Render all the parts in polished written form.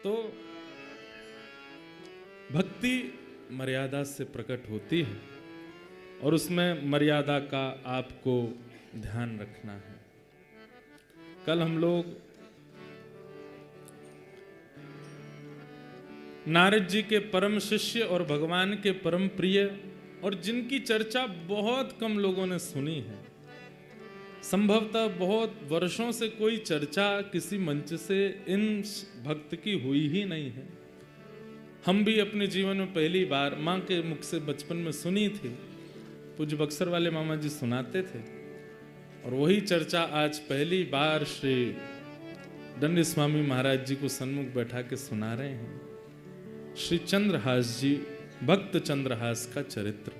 तो भक्ति मर्यादा से प्रकट होती है और उसमें मर्यादा का आपको ध्यान रखना है। कल हम लोग नारद जी के परम शिष्य और भगवान के परम प्रिय और जिनकी चर्चा बहुत कम लोगों ने सुनी है, संभवतः बहुत वर्षों से कोई चर्चा किसी मंच से इन भक्त की हुई ही नहीं है। हम भी अपने जीवन में पहली बार माँ के मुख से बचपन में सुनी थी, पूज्य बक्सर वाले मामा जी सुनाते थे, और वही चर्चा आज पहली बार श्री दंड स्वामी महाराज जी को सन्मुख बैठा के सुना रहे हैं। श्री चंद्रहास जी, भक्त चंद्रहास का चरित्र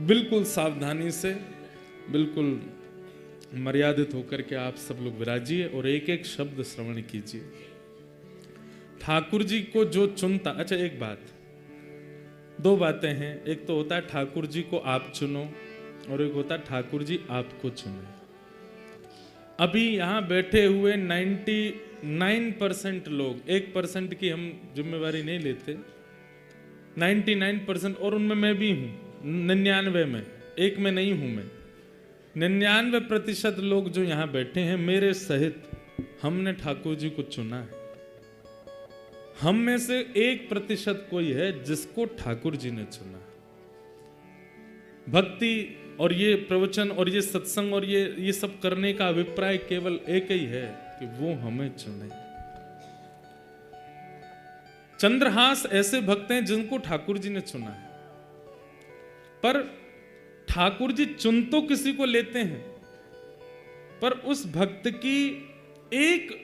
बिल्कुल सावधानी से, बिल्कुल मर्यादित होकर के आप सब लोग विराजिए और एक एक शब्द श्रवण कीजिए। ठाकुर जी को जो चुनता, अच्छा एक बात, दो बातें हैं, एक तो होता है ठाकुर जी को आप चुनो और एक होता है ठाकुर जी आपको चुने। अभी यहां बैठे हुए 99% लोग, 1% की हम जिम्मेवारी नहीं लेते, 99%, और उनमें मैं भी हूं, 99 में, एक में नहीं हूं मैं, 99% लोग जो यहां बैठे हैं मेरे सहित, हमने ठाकुर जी को चुना है। हम में से 1% कोई है जिसको ठाकुर जी ने चुना है। भक्ति और ये प्रवचन और ये सत्संग और ये सब करने का अभिप्राय केवल एक ही है कि वो हमें चुने। चंद्रहास ऐसे भक्त हैं जिनको ठाकुर जी ने चुना है, पर ठाकुर जी चुन तो किसी को लेते हैं, पर उस भक्त की एक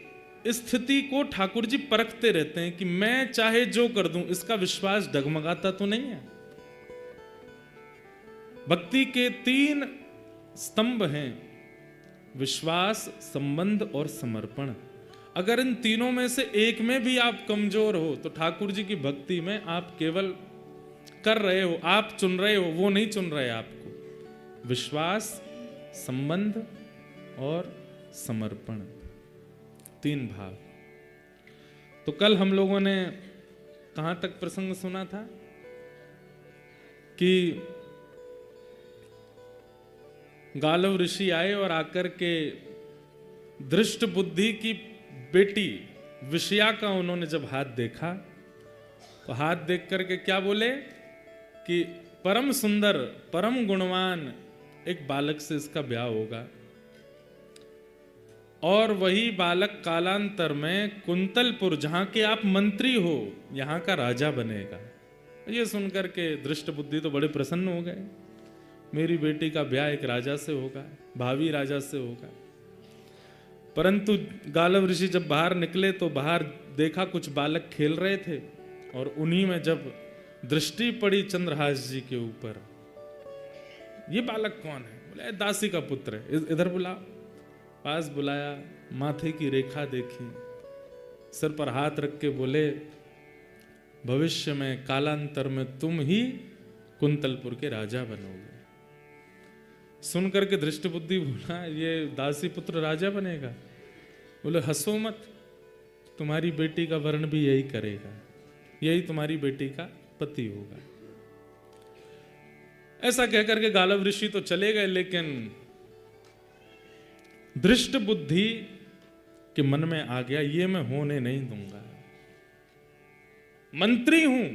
स्थिति को ठाकुर जी परखते रहते हैं कि मैं चाहे जो कर दूं, इसका विश्वास डगमगाता तो नहीं है। भक्ति के 3 स्तंभ हैं, विश्वास, संबंध और समर्पण। अगर इन तीनों में से एक में भी आप कमजोर हो तो ठाकुर जी की भक्ति में आप केवल कर रहे हो, आप चुन रहे हो, वो नहीं चुन रहे आपको। विश्वास, संबंध और समर्पण, 3 भाव। तो कल हम लोगों ने कहां तक प्रसंग सुना था कि गालव ऋषि आए और आकर के दृष्ट बुद्धि की बेटी विषया का उन्होंने जब हाथ देखा तो हाथ देख करके क्या बोले कि परम सुंदर, परम गुणवान एक बालक से इसका ब्याह होगा, और वही बालक कालांतर में कुंतलपुर, जहां के आप मंत्री हो, यहां का राजा बनेगा। ये सुनकर के दृष्ट बुद्धि तो बड़े प्रसन्न हो गए, मेरी बेटी का ब्याह एक राजा से होगा, भावी राजा से होगा। परंतु गालव ऋषि जब बाहर निकले तो बाहर देखा कुछ बालक खेल रहे थे, और उन्हीं में जब दृष्टि पड़ी चंद्रहास जी के ऊपर, ये बालक कौन है? बोले दासी का पुत्र है, इधर बुला। पास बुलाया, माथे की रेखा देखी, सिर पर हाथ रख के बोले भविष्य में कालांतर में तुम ही कुंतलपुर के राजा बनोगे। सुनकर के दृष्ट बुद्धि बोला ये दासी पुत्र राजा बनेगा? बोले हंसो मत, तुम्हारी बेटी का वर्ण भी यही करेगा, यही तुम्हारी बेटी का पति होगा। ऐसा कहकर के गालव ऋषि तो चले गए, लेकिन दृष्ट बुद्धि के मन में आ गया ये मैं होने नहीं दूंगा। मंत्री हूं,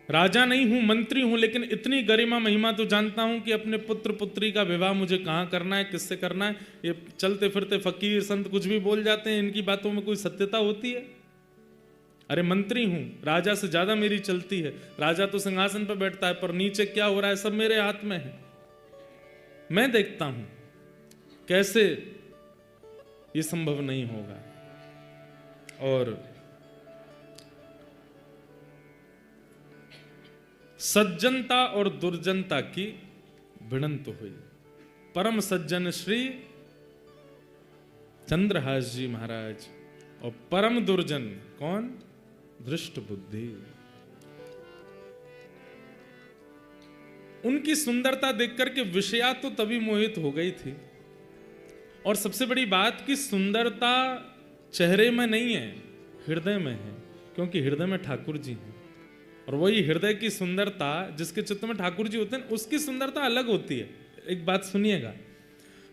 राजा नहीं हूं, मंत्री हूं, लेकिन इतनी गरिमा महिमा तो जानता हूं कि अपने पुत्र पुत्री का विवाह मुझे कहां करना है, किससे करना है। ये चलते फिरते फकीर संत कुछ भी बोल जाते हैं, इनकी बातों में कोई सत्यता होती है? अरे मंत्री हूं, राजा से ज्यादा मेरी चलती है। राजा तो सिंहासन पर बैठता है, पर नीचे क्या हो रहा है सब मेरे हाथ में है, मैं देखता हूं। कैसे ये संभव नहीं होगा? और सज्जनता और दुर्जनता की भिड़ंत हुई। परम सज्जन श्री चंद्रहास जी महाराज और परम दुर्जन कौन? दृष्ट बुद्धि। उनकी सुंदरता देखकर के विषया तो तभी मोहित हो गई थी, और सबसे बड़ी बात कि सुंदरता चेहरे में नहीं है, हृदय में है, क्योंकि हृदय में ठाकुर जी हैं। और वही हृदय की सुंदरता, जिसके चित्त में ठाकुर जी होते हैं, उसकी सुंदरता अलग होती है। एक बात सुनिएगा,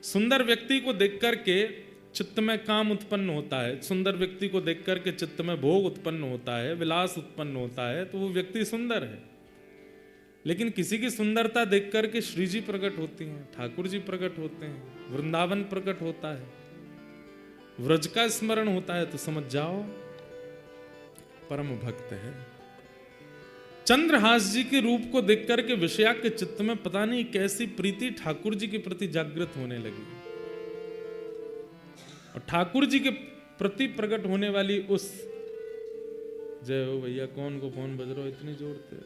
सुंदर व्यक्ति को देख करके चित्त में काम उत्पन्न होता है, सुंदर व्यक्ति को देख करके चित्त में भोग उत्पन्न होता है, विलास उत्पन्न होता है, तो वो व्यक्ति सुंदर है। लेकिन किसी की सुंदरता देख करके श्री जी प्रकट होती हैं, ठाकुर जी प्रकट होते हैं, वृंदावन प्रकट होता है, व्रज का स्मरण होता है, तो समझ जाओ परम भक्त है। चंद्रहास जी के रूप को देख करके विषया के चित्त में पता नहीं कैसी प्रीति ठाकुर जी के प्रति जागृत होने लगी, और ठाकुर जी के प्रति प्रकट होने वाली उस, जय हो भैया, कौन को फोन बज रहा हो इतनी जोर से,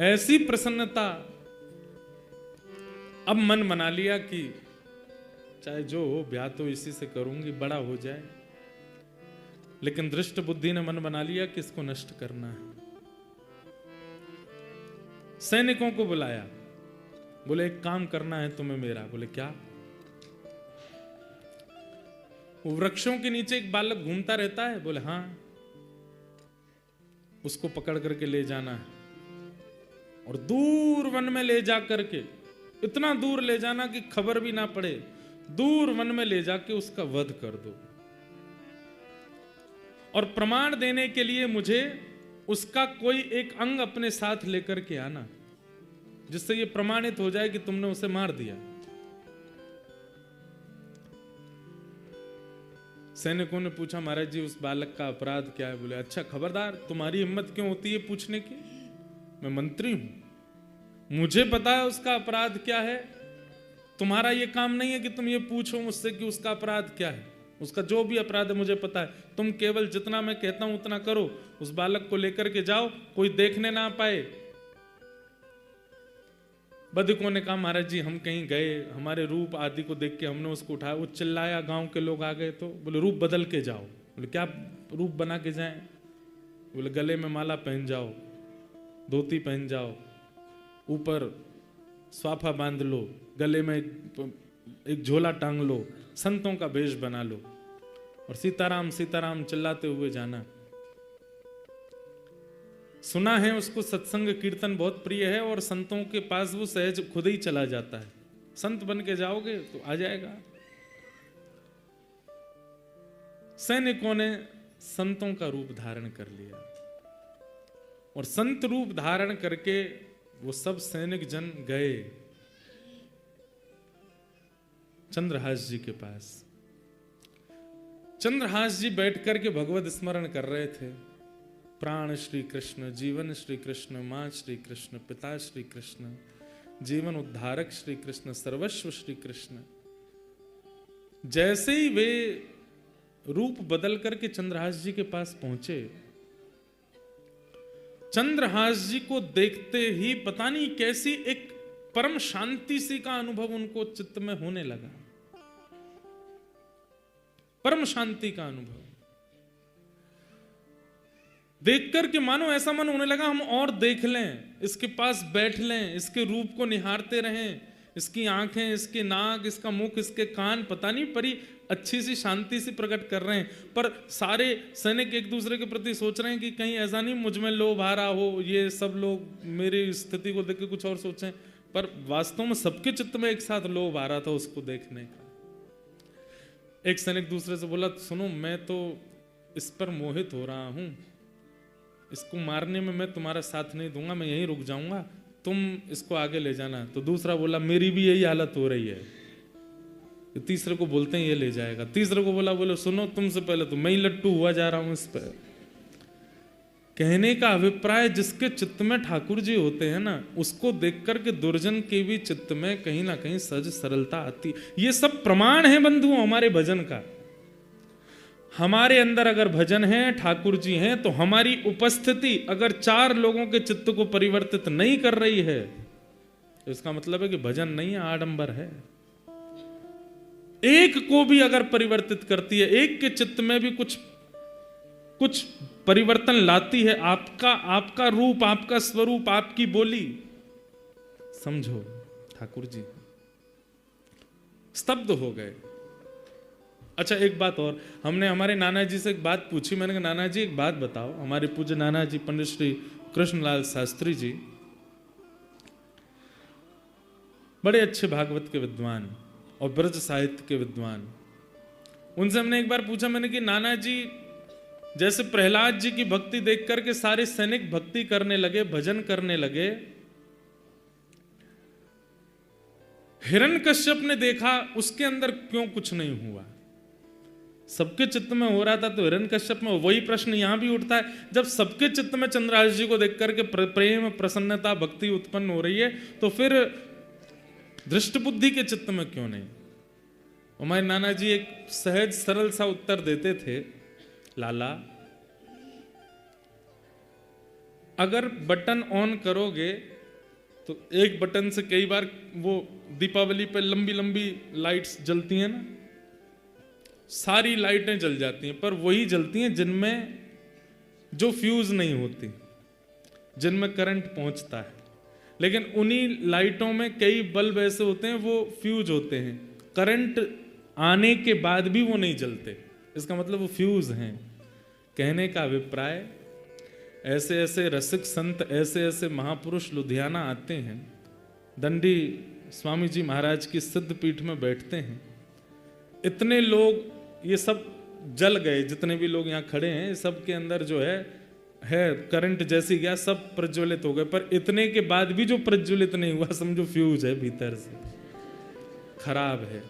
ऐसी प्रसन्नता, अब मन बना लिया कि चाहे जो हो ब्याह तो इसी से करूंगी, बड़ा हो जाए। लेकिन दृष्ट बुद्धि ने मन बना लिया कि इसको नष्ट करना है। सैनिकों को बुलाया, बोले एक काम करना है तुम्हें मेरा। बोले क्या? वो वृक्षों के नीचे एक बालक घूमता रहता है। बोले हाँ, उसको पकड़ करके ले जाना है और दूर वन में ले जा करके, इतना दूर ले जाना कि खबर भी ना पड़े, दूर वन में ले जाके उसका वध कर दो। और प्रमाण देने के लिए मुझे उसका कोई एक अंग अपने साथ लेकर के आना, जिससे यह प्रमाणित हो जाए कि तुमने उसे मार दिया। सैनिकों ने पूछा, महाराज जी उस बालक का अपराध क्या है? बोले अच्छा, खबरदार, तुम्हारी हिम्मत क्यों होती है पूछने की? मैं मंत्री हूं, मुझे पता है उसका अपराध क्या है। तुम्हारा यह काम नहीं है कि तुम ये पूछो मुझसे कि उसका अपराध क्या है। उसका जो भी अपराध है मुझे पता है। तुम केवल जितना मैं कहता हूं उतना करो। उस बालक को लेकर के जाओ, कोई देखने ना पाए। बधिकों ने कहा, महाराज जी हम कहीं गए, हमारे रूप आदि को देख के हमने उसको उठाया, वो चिल्लाया, गांव के लोग आ गए। तो बोले रूप बदल के जाओ। बोले क्या रूप बना के जाएं? बोले गले में माला पहन जाओ, धोती पहन जाओ, ऊपर स्वाफा बांध लो, गले में एक झोला टांग लो, संतों का वेश बना लो और सीताराम सीताराम चिल्लाते हुए जाना। सुना है उसको सत्संग कीर्तन बहुत प्रिय है और संतों के पास वो सहज खुद ही चला जाता है। संत बन के जाओगे तो आ जाएगा। सैनिकों ने संतों का रूप धारण कर लिया और संत रूप धारण करके वो सब सैनिक जन गए चंद्रहास जी के पास। चंद्रहास जी बैठ करके भगवत स्मरण कर रहे थे। प्राण श्री कृष्ण, जीवन श्री कृष्ण, मां श्री कृष्ण, पिता श्री कृष्ण, जीवन उद्धारक श्री कृष्ण, सर्वस्व श्री कृष्ण। जैसे ही वे रूप बदल करके चंद्रहास जी के पास पहुंचे, चंद्रहास जी को देखते ही पता नहीं कैसी एक परम शांति सी का अनुभव उनको चित्त में होने लगा। परम शांति का अनुभव देख करके मानो ऐसा मन होने लगा हम और देख लें, इसके पास बैठ लें, इसके रूप को निहारते रहें, इसकी आंखें, इसके नाक, इसका मुख, इसके कान, पता नहीं परी अच्छी सी शांति सी प्रकट कर रहे हैं। पर सारे सैनिक एक दूसरे के प्रति सोच रहे हैं कि कहीं ऐसा नहीं मुझ में लोभ आ रहा हो, ये सब लोग मेरी स्थिति को देख के कुछ और सोचें। पर वास्तव में सबके चित्त में एक साथ लोभ आ रहा था उसको देखने का। एक सैनिक दूसरे से बोला, सुनो मैं तो इस पर मोहित हो रहा हूं, इसको मारने में मैं तुम्हारा साथ नहीं दूंगा, मैं यहीं रुक जाऊंगा, तुम इसको आगे ले जाना। तो दूसरा बोला, मेरी भी यही हालत हो रही है। तीसरे को बोलते हैं ये ले जाएगा। तीसरे को बोले सुनो तुमसे पहले तो मैं ही लट्टू हुआ जा रहा हूं इस पर। कहने का अभिप्राय, जिसके चित्त में ठाकुर जी होते हैं ना, उसको देख करके दुर्जन के भी चित्त में कहीं ना कहीं सहज सरलता आती। ये सब प्रमाण है बंधुओं हमारे भजन का। हमारे अंदर अगर भजन है, ठाकुर जी हैं, तो हमारी उपस्थिति अगर 4 लोगों के चित्त को परिवर्तित नहीं कर रही है तो इसका मतलब है कि भजन नहीं है, आडंबर है। एक को भी अगर परिवर्तित करती है, एक के चित्त में भी कुछ परिवर्तन लाती है, आपका रूप, आपका स्वरूप, आपकी बोली, समझो ठाकुर जी स्तब्ध हो गए। अच्छा एक बात और, हमने हमारे नाना जी से एक बात पूछी, मैंने कहा नाना जी एक बात बताओ, हमारे पूज्य नाना जी पंडित श्री कृष्णलाल शास्त्री जी बड़े अच्छे भागवत के विद्वान और ब्रज साहित्य के विद्वान, उनसे हमने एक बार पूछा, मैंने कि नाना जी जैसे प्रहलाद जी की भक्ति देख करके सारे सैनिक भक्ति करने लगे, भजन करने लगे, हिरण्यकश्यप ने देखा उसके अंदर क्यों कुछ नहीं हुआ? सबके चित्त में हो रहा था तो हिरण्यकश्यप में, वही प्रश्न यहां भी उठता है, जब सबके चित्त में चंद्रहास जी को देख करके प्रेम प्रसन्नता भक्ति उत्पन्न हो रही है, तो फिर दृष्ट बुद्धि के चित्त में क्यों नहीं? हमारे नाना जी एक सहज सरल सा उत्तर देते थे, लाला अगर बटन ऑन करोगे तो एक बटन से कई बार वो दीपावली पे लंबी लंबी लाइट्स जलती हैं ना, सारी लाइटें जल जाती हैं, पर वही जलती हैं जिनमें जो फ्यूज नहीं होती, जिनमें करंट पहुंचता है। लेकिन उन्हीं लाइटों में कई बल्ब ऐसे होते हैं वो फ्यूज होते हैं, करंट आने के बाद भी वो नहीं जलते, इसका मतलब वो फ्यूज हैं। कहने का अभिप्राय, ऐसे ऐसे रसिक संत, ऐसे ऐसे महापुरुष लुधियाना आते हैं, दंडी स्वामी जी महाराज की सिद्ध पीठ में बैठते हैं, इतने लोग ये सब जल गए, जितने भी लोग यहाँ खड़े हैं सबके अंदर जो है करंट जैसी गया, सब प्रज्वलित हो गए, पर इतने के बाद भी जो प्रज्वलित नहीं हुआ समझो फ्यूज है, भीतर से खराब है,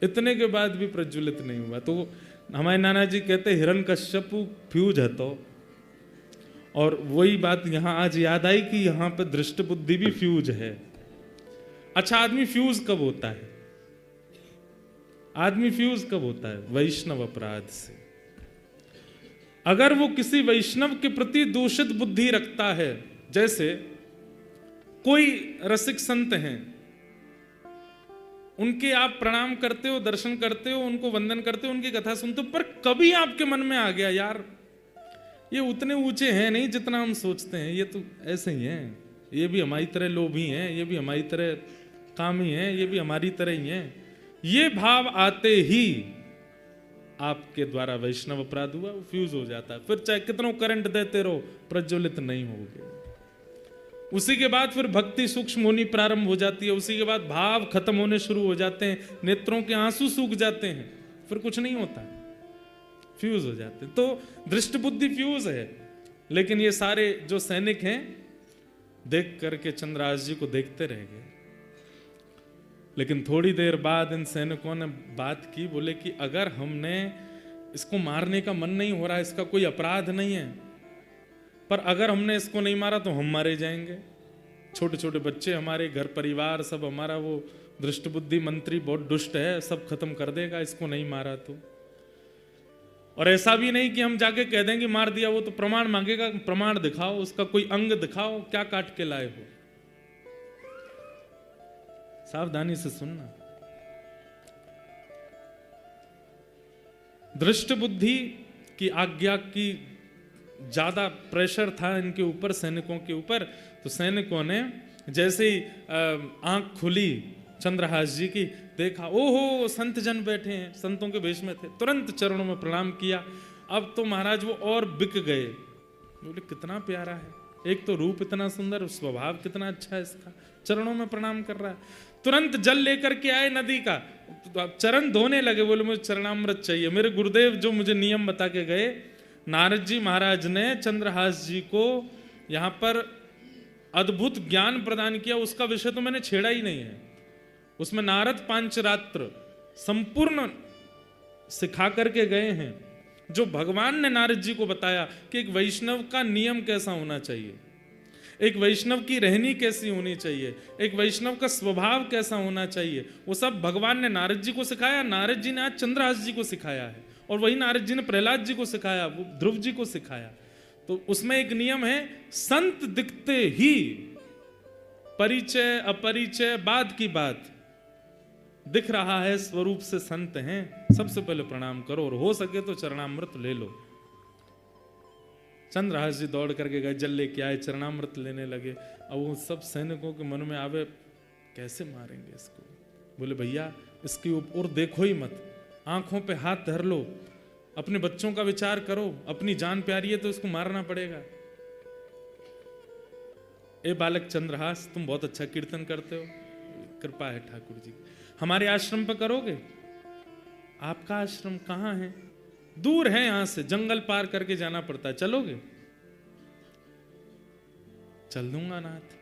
इतने के बाद भी प्रज्वलित नहीं हुआ। तो हमारे नाना जी कहते हिरण्यकश्यपु फ्यूज है, तो और वही बात यहां आज याद आई कि यहां पे दृष्ट बुद्धि भी फ्यूज है। अच्छा आदमी फ्यूज कब होता है? आदमी फ्यूज कब होता है? वैष्णव अपराध से। अगर वो किसी वैष्णव के प्रति दूषित बुद्धि रखता है, जैसे कोई रसिक संत हैं, उनके आप प्रणाम करते हो, दर्शन करते हो, उनको वंदन करते हो, उनकी कथा सुनते हो, पर कभी आपके मन में आ गया यार ये उतने ऊंचे हैं नहीं जितना हम सोचते हैं, ये तो ऐसे ही हैं, ये भी हमारी तरह लोभी हैं, ये भी हमारी तरह कामी हैं, ये भी हमारी तरह ही हैं, ये भाव आते ही आपके द्वारा वैष्णव अपराध हुआ, वो फ्यूज हो जाता है, फिर चाहे कितना करंट देते रहो प्रज्वलित नहीं होगे। उसी के बाद फिर भक्ति सूक्ष्म होनी प्रारंभ हो जाती है, उसी के बाद भाव खत्म होने शुरू हो जाते हैं, नेत्रों के आंसू सूख जाते हैं, फिर कुछ नहीं होता, फ्यूज हो जाते हैं। तो दृष्ट बुद्धि फ्यूज है। लेकिन ये सारे जो सैनिक हैं देख करके चंद्रहास जी को देखते रह गए। लेकिन थोड़ी देर बाद इन सैनिकों ने बात की, बोले कि अगर हमने इसको मारने का मन नहीं हो रहा, इसका कोई अपराध नहीं है, पर अगर हमने इसको नहीं मारा तो हम मारे जाएंगे, छोटे छोटे बच्चे हमारे, घर परिवार सब हमारा, वो दृष्ट बुद्धि मंत्री बहुत दुष्ट है, सब खत्म कर देगा इसको नहीं मारा तो। और ऐसा भी नहीं कि हम जाके कह देंगे मार दिया, वो तो प्रमाण मांगेगा, प्रमाण दिखाओ, उसका कोई अंग दिखाओ, क्या काट के लाए हो। सावधानी से सुनना। दृष्ट बुद्धि की आज्ञा की ज्यादा प्रेशर था इनके ऊपर, सैनिकों के ऊपर, तो सैनिकों ने जैसे ही आंख खुली चंद्रहास जी की, देखा ओहो संत जन बैठे हैं, संतों के वेश में थे, तुरंत चरणों में प्रणाम किया। अब तो महाराज वो और बिक गए, बोले कितना प्यारा है, एक तो रूप इतना सुंदर, स्वभाव कितना अच्छा है इसका, चरणों में प्रणाम कर रहा है। तुरंत जल लेकर के आए नदी का, तो चरण धोने लगे, बोले मुझे चरणामृत चाहिए। मेरे गुरुदेव जो मुझे नियम बता के गए, नारद जी महाराज ने चंद्रहास जी को यहाँ पर अद्भुत ज्ञान प्रदान किया, उसका विषय तो मैंने छेड़ा ही नहीं है। उसमें नारद पांचरात्र संपूर्ण सिखा करके गए हैं, जो भगवान ने नारद जी को बताया कि एक वैष्णव का नियम कैसा होना चाहिए, एक वैष्णव की रहनी कैसी होनी चाहिए, एक वैष्णव का स्वभाव कैसा होना चाहिए, वो सब भगवान ने नारद जी को सिखाया। नारद जी ने आज चंद्रहास जी को सिखाया है, और वही नारद जी ने प्रहलाद जी को सिखाया, वो ध्रुव जी को सिखाया। तो उसमें एक नियम है, संत दिखते ही परिचय अपरिचय बाद की बात, दिख रहा है स्वरूप से संत हैं, सबसे पहले प्रणाम करो, और हो सके तो चरणामृत ले लो। चंद्रहास जी दौड़ करके गए, जल लेके आए, चरणामृत लेने लगे। अब वो सब सैनिकों के मन में आवे कैसे मारेंगे इसको, बोले भैया इसकी और देखो ही मत, आंखों पे हाथ धर लो, अपने बच्चों का विचार करो, अपनी जान प्यारी है तो उसको मारना पड़ेगा। ए बालक चंद्रहास, तुम बहुत अच्छा कीर्तन करते हो, कृपा है ठाकुर जी, हमारे आश्रम पर करोगे? आपका आश्रम कहाँ है? दूर है, यहां से जंगल पार करके जाना पड़ता है, चलोगे? चल दूंगा नाथ,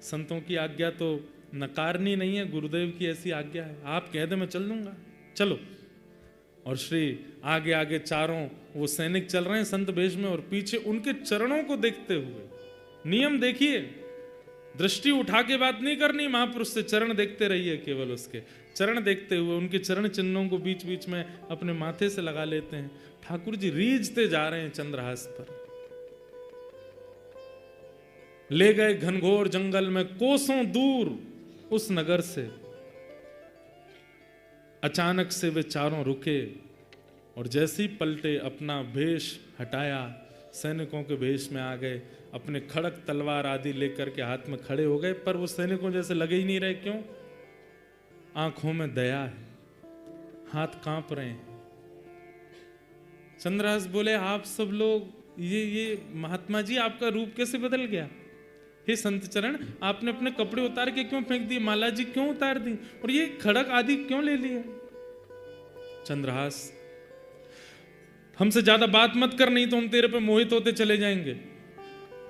संतों की आज्ञा तो नकारनी नहीं है, गुरुदेव की ऐसी आज्ञा है, आप कह दे मैं चल दूंगा, चलो। और श्री आगे आगे चारों वो सैनिक चल रहे हैं संत वेश में, और पीछे उनके चरणों को देखते हुए, नियम देखिए, दृष्टि उठा के बात नहीं करनी महापुरुष से, चरण देखते रहिए, केवल उसके चरण देखते हुए उनके चरण चिन्हों को बीच बीच में अपने माथे से लगा लेते हैं। ठाकुर जी रीझते जा रहे हैं चंद्रहास पर। ले गए घनघोर जंगल में, कोसों दूर उस नगर से। अचानक से वे चारों रुके और जैसे ही पलटे, अपना भेष हटाया, सैनिकों के भेष में आ गए, अपने खड़क तलवार आदि लेकर के हाथ में खड़े हो गए। पर वो सैनिकों जैसे लगे ही नहीं रहे। क्यों? आंखों में दया है, हाथ कांप रहे हैं। चंद्रहास बोले, आप सब लोग ये महात्मा जी, आपका रूप कैसे बदल गया? हे संत चरण, आपने अपने कपड़े उतार के क्यों फेंक दिए? माला जी क्यों उतार दी? और ये खड़क आदि क्यों ले लिए? चंद्रहास, हमसे ज्यादा बात मत कर, नहीं तो हम तेरे पे मोहित होते चले जाएंगे।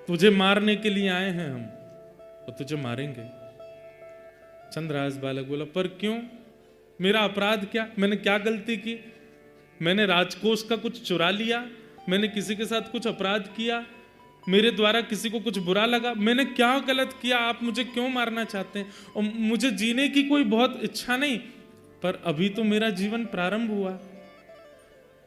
तुझे मारने के लिए आए हैं हम, और तुझे मारेंगे। चंद्रहास बालक बोला, पर क्यों? मेरा अपराध क्या? मैंने क्या गलती की? मैंने राजकोष का कुछ चुरा लिया? मैंने किसी के साथ कुछ अपराध किया? मेरे द्वारा किसी को कुछ बुरा लगा? मैंने क्या गलत किया? आप मुझे क्यों मारना चाहते हैं? और मुझे जीने की कोई बहुत इच्छा नहीं, पर अभी तो मेरा जीवन प्रारंभ हुआ।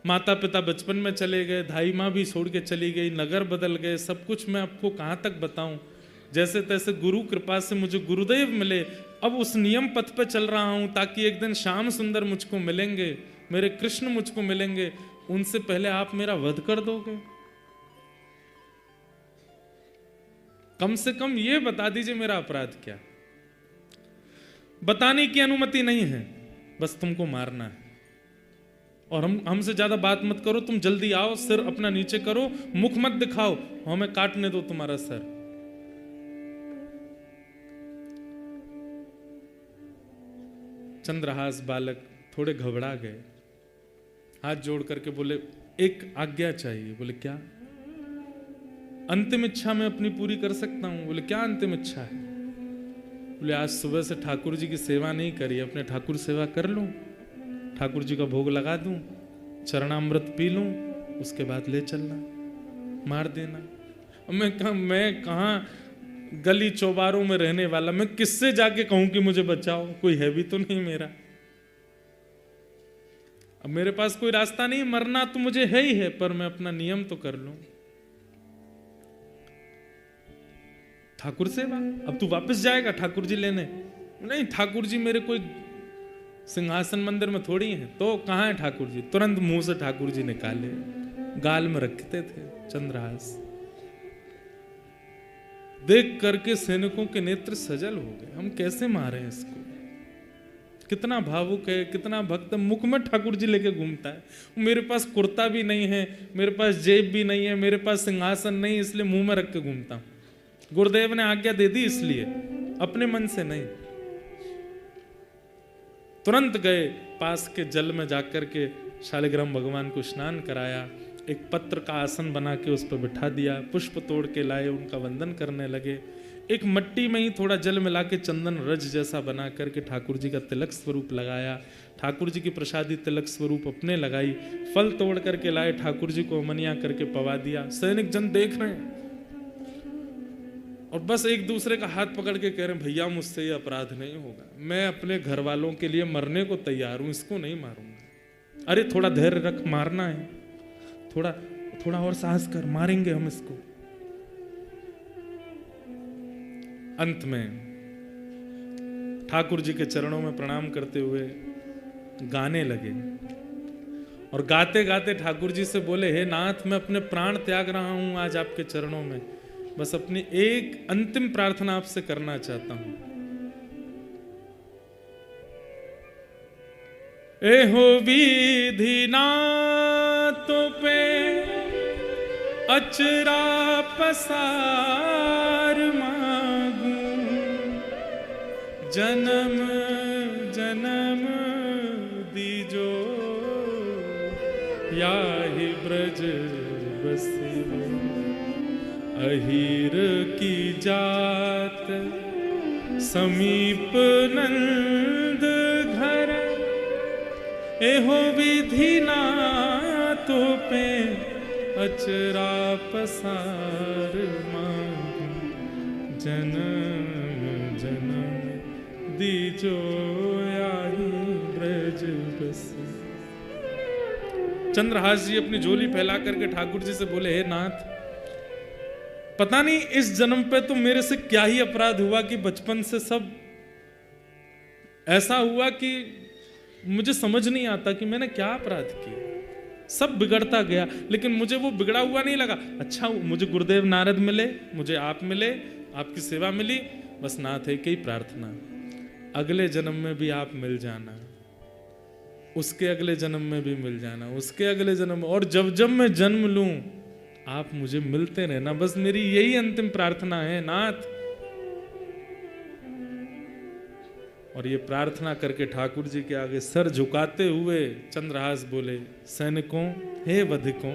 माता पिता बचपन में चले गए, धाई माँ भी छोड़ के चली गई, नगर बदल गए, सब कुछ मैं आपको कहाँ तक बताऊं। जैसे तैसे गुरु कृपा से मुझे गुरुदेव मिले, अब उस नियम पथ पे चल रहा हूं, ताकि एक दिन श्याम सुंदर मुझको मिलेंगे, मेरे कृष्ण मुझको मिलेंगे, उनसे पहले आप मेरा वध कर दोगे। कम से कम ये बता दीजिए मेरा अपराध क्या? बताने की अनुमति नहीं है, बस तुमको मारना है। और हमसे ज्यादा बात मत करो, तुम जल्दी आओ, सिर अपना नीचे करो, मुख मत दिखाओ, हमें काटने दो तुम्हारा सर। चंद्रहास बालक थोड़े घबरा गए, हाथ जोड़ करके बोले, एक आज्ञा चाहिए। बोले क्या? अंतिम इच्छा मैं अपनी पूरी कर सकता हूं। बोले क्या अंतिम इच्छा है? बोले आज सुबह से ठाकुर जी की सेवा नहीं करी, अपने ठाकुर सेवा कर लूं, ठाकुर जी का भोग लगा दूं, चरणामृत पी लूं, उसके बाद ले चलना, मार देना। मैं कहाँ गली चौबारों में रहने वाला, मैं किससे जाके कहूं कि मुझे बचाओ? कोई है भी तो नहीं मेरा। अब मेरे पास कोई रास्ता नहीं, मरना तो मुझे है ही है, पर मैं अपना नियम तो कर लूं। ठाकुर सेवा? अब तू वापस जाएगा ठाकुर जी लेने? नहीं, ठाकुर जी मेरे कोई सिंहासन मंदिर में थोड़ी हैं। तो कहाँ है ठाकुर जी? तुरंत मुंह से ठाकुर जी निकाले, गाल में रखते थे चंद्रहास। देख करके सैनिकों के नेत्र सजल हो गए, हम कैसे मारे इसको? कितना भावुक है, कितना भक्त, मुख में ठाकुर जी लेके घूमता है। मेरे पास कुर्ता भी नहीं है, मेरे पास जेब भी नहीं है, मेरे पास सिंहासन नहीं, इसलिए मुंह में रख के घूमता हूं। गुरुदेव ने आज्ञा दे दी इसलिए, अपने मन से नहीं। तुरंत गए पास के जल में जाकर के शालिग्राम भगवान को स्नान कराया, एक पत्र का आसन बना के उस पर बिठा दिया, पुष्प तोड़ के लाए, उनका वंदन करने लगे। एक मट्टी में ही थोड़ा जल मिला के चंदन रज जैसा बना करके ठाकुर जी का तिलक स्वरूप लगाया, ठाकुर जी की प्रसादी तिलक स्वरूप अपने लगाई, फल तोड़ करके लाए, ठाकुर जी को अमनिया करके पवा दिया। सैनिक जन देख रहे हैं और बस एक दूसरे का हाथ पकड़ के कह रहे हैं, भैया मुझसे ये अपराध नहीं होगा, मैं अपने घर वालों के लिए मरने को तैयार हूं, इसको नहीं मारूंगा। अरे थोड़ा धैर्य रख, मारना है, थोड़ा और साहस कर, मारेंगे हम इसको। अंत में ठाकुर जी के चरणों में प्रणाम करते हुए गाने लगे और गाते गाते ठाकुर जी से बोले, हे नाथ, मैं अपने प्राण त्याग रहा हूं आज आपके चरणों में, बस अपनी एक अंतिम प्रार्थना आपसे करना चाहता हूं। एहो विधि नातों पे अचरा पसार मांगू, जन्म जन्म दीजो याहि ब्रज बसियो। अहीर की जात समीप नंद घर, एहो विधि नातों पे अचरा पसार मांगू, जन्म जन्म दीजो याहि ब्रज बसियो। चंद्रहास जी अपनी झोली फैला करके ठाकुर जी से बोले, हे नाथ, पता नहीं इस जन्म पे तो मेरे से क्या ही अपराध हुआ कि बचपन से सब ऐसा हुआ कि मुझे समझ नहीं आता कि मैंने क्या अपराध किया। सब बिगड़ता गया, लेकिन मुझे वो बिगड़ा हुआ नहीं लगा। अच्छा, मुझे गुरुदेव नारद मिले, मुझे आप मिले, आपकी सेवा मिली, बस नाथ एक ही प्रार्थना, अगले जन्म में भी आप मिल जाना, उसके अगले जन्म में भी मिल जाना, उसके अगले जन्म में, और जब जब मैं जन्म लूं आप मुझे मिलते रहना, बस मेरी यही अंतिम प्रार्थना है नाथ। और ये प्रार्थना करके ठाकुर जी के आगे सर झुकाते हुए चंद्रहास बोले, सैनिकों, हे वधिकों,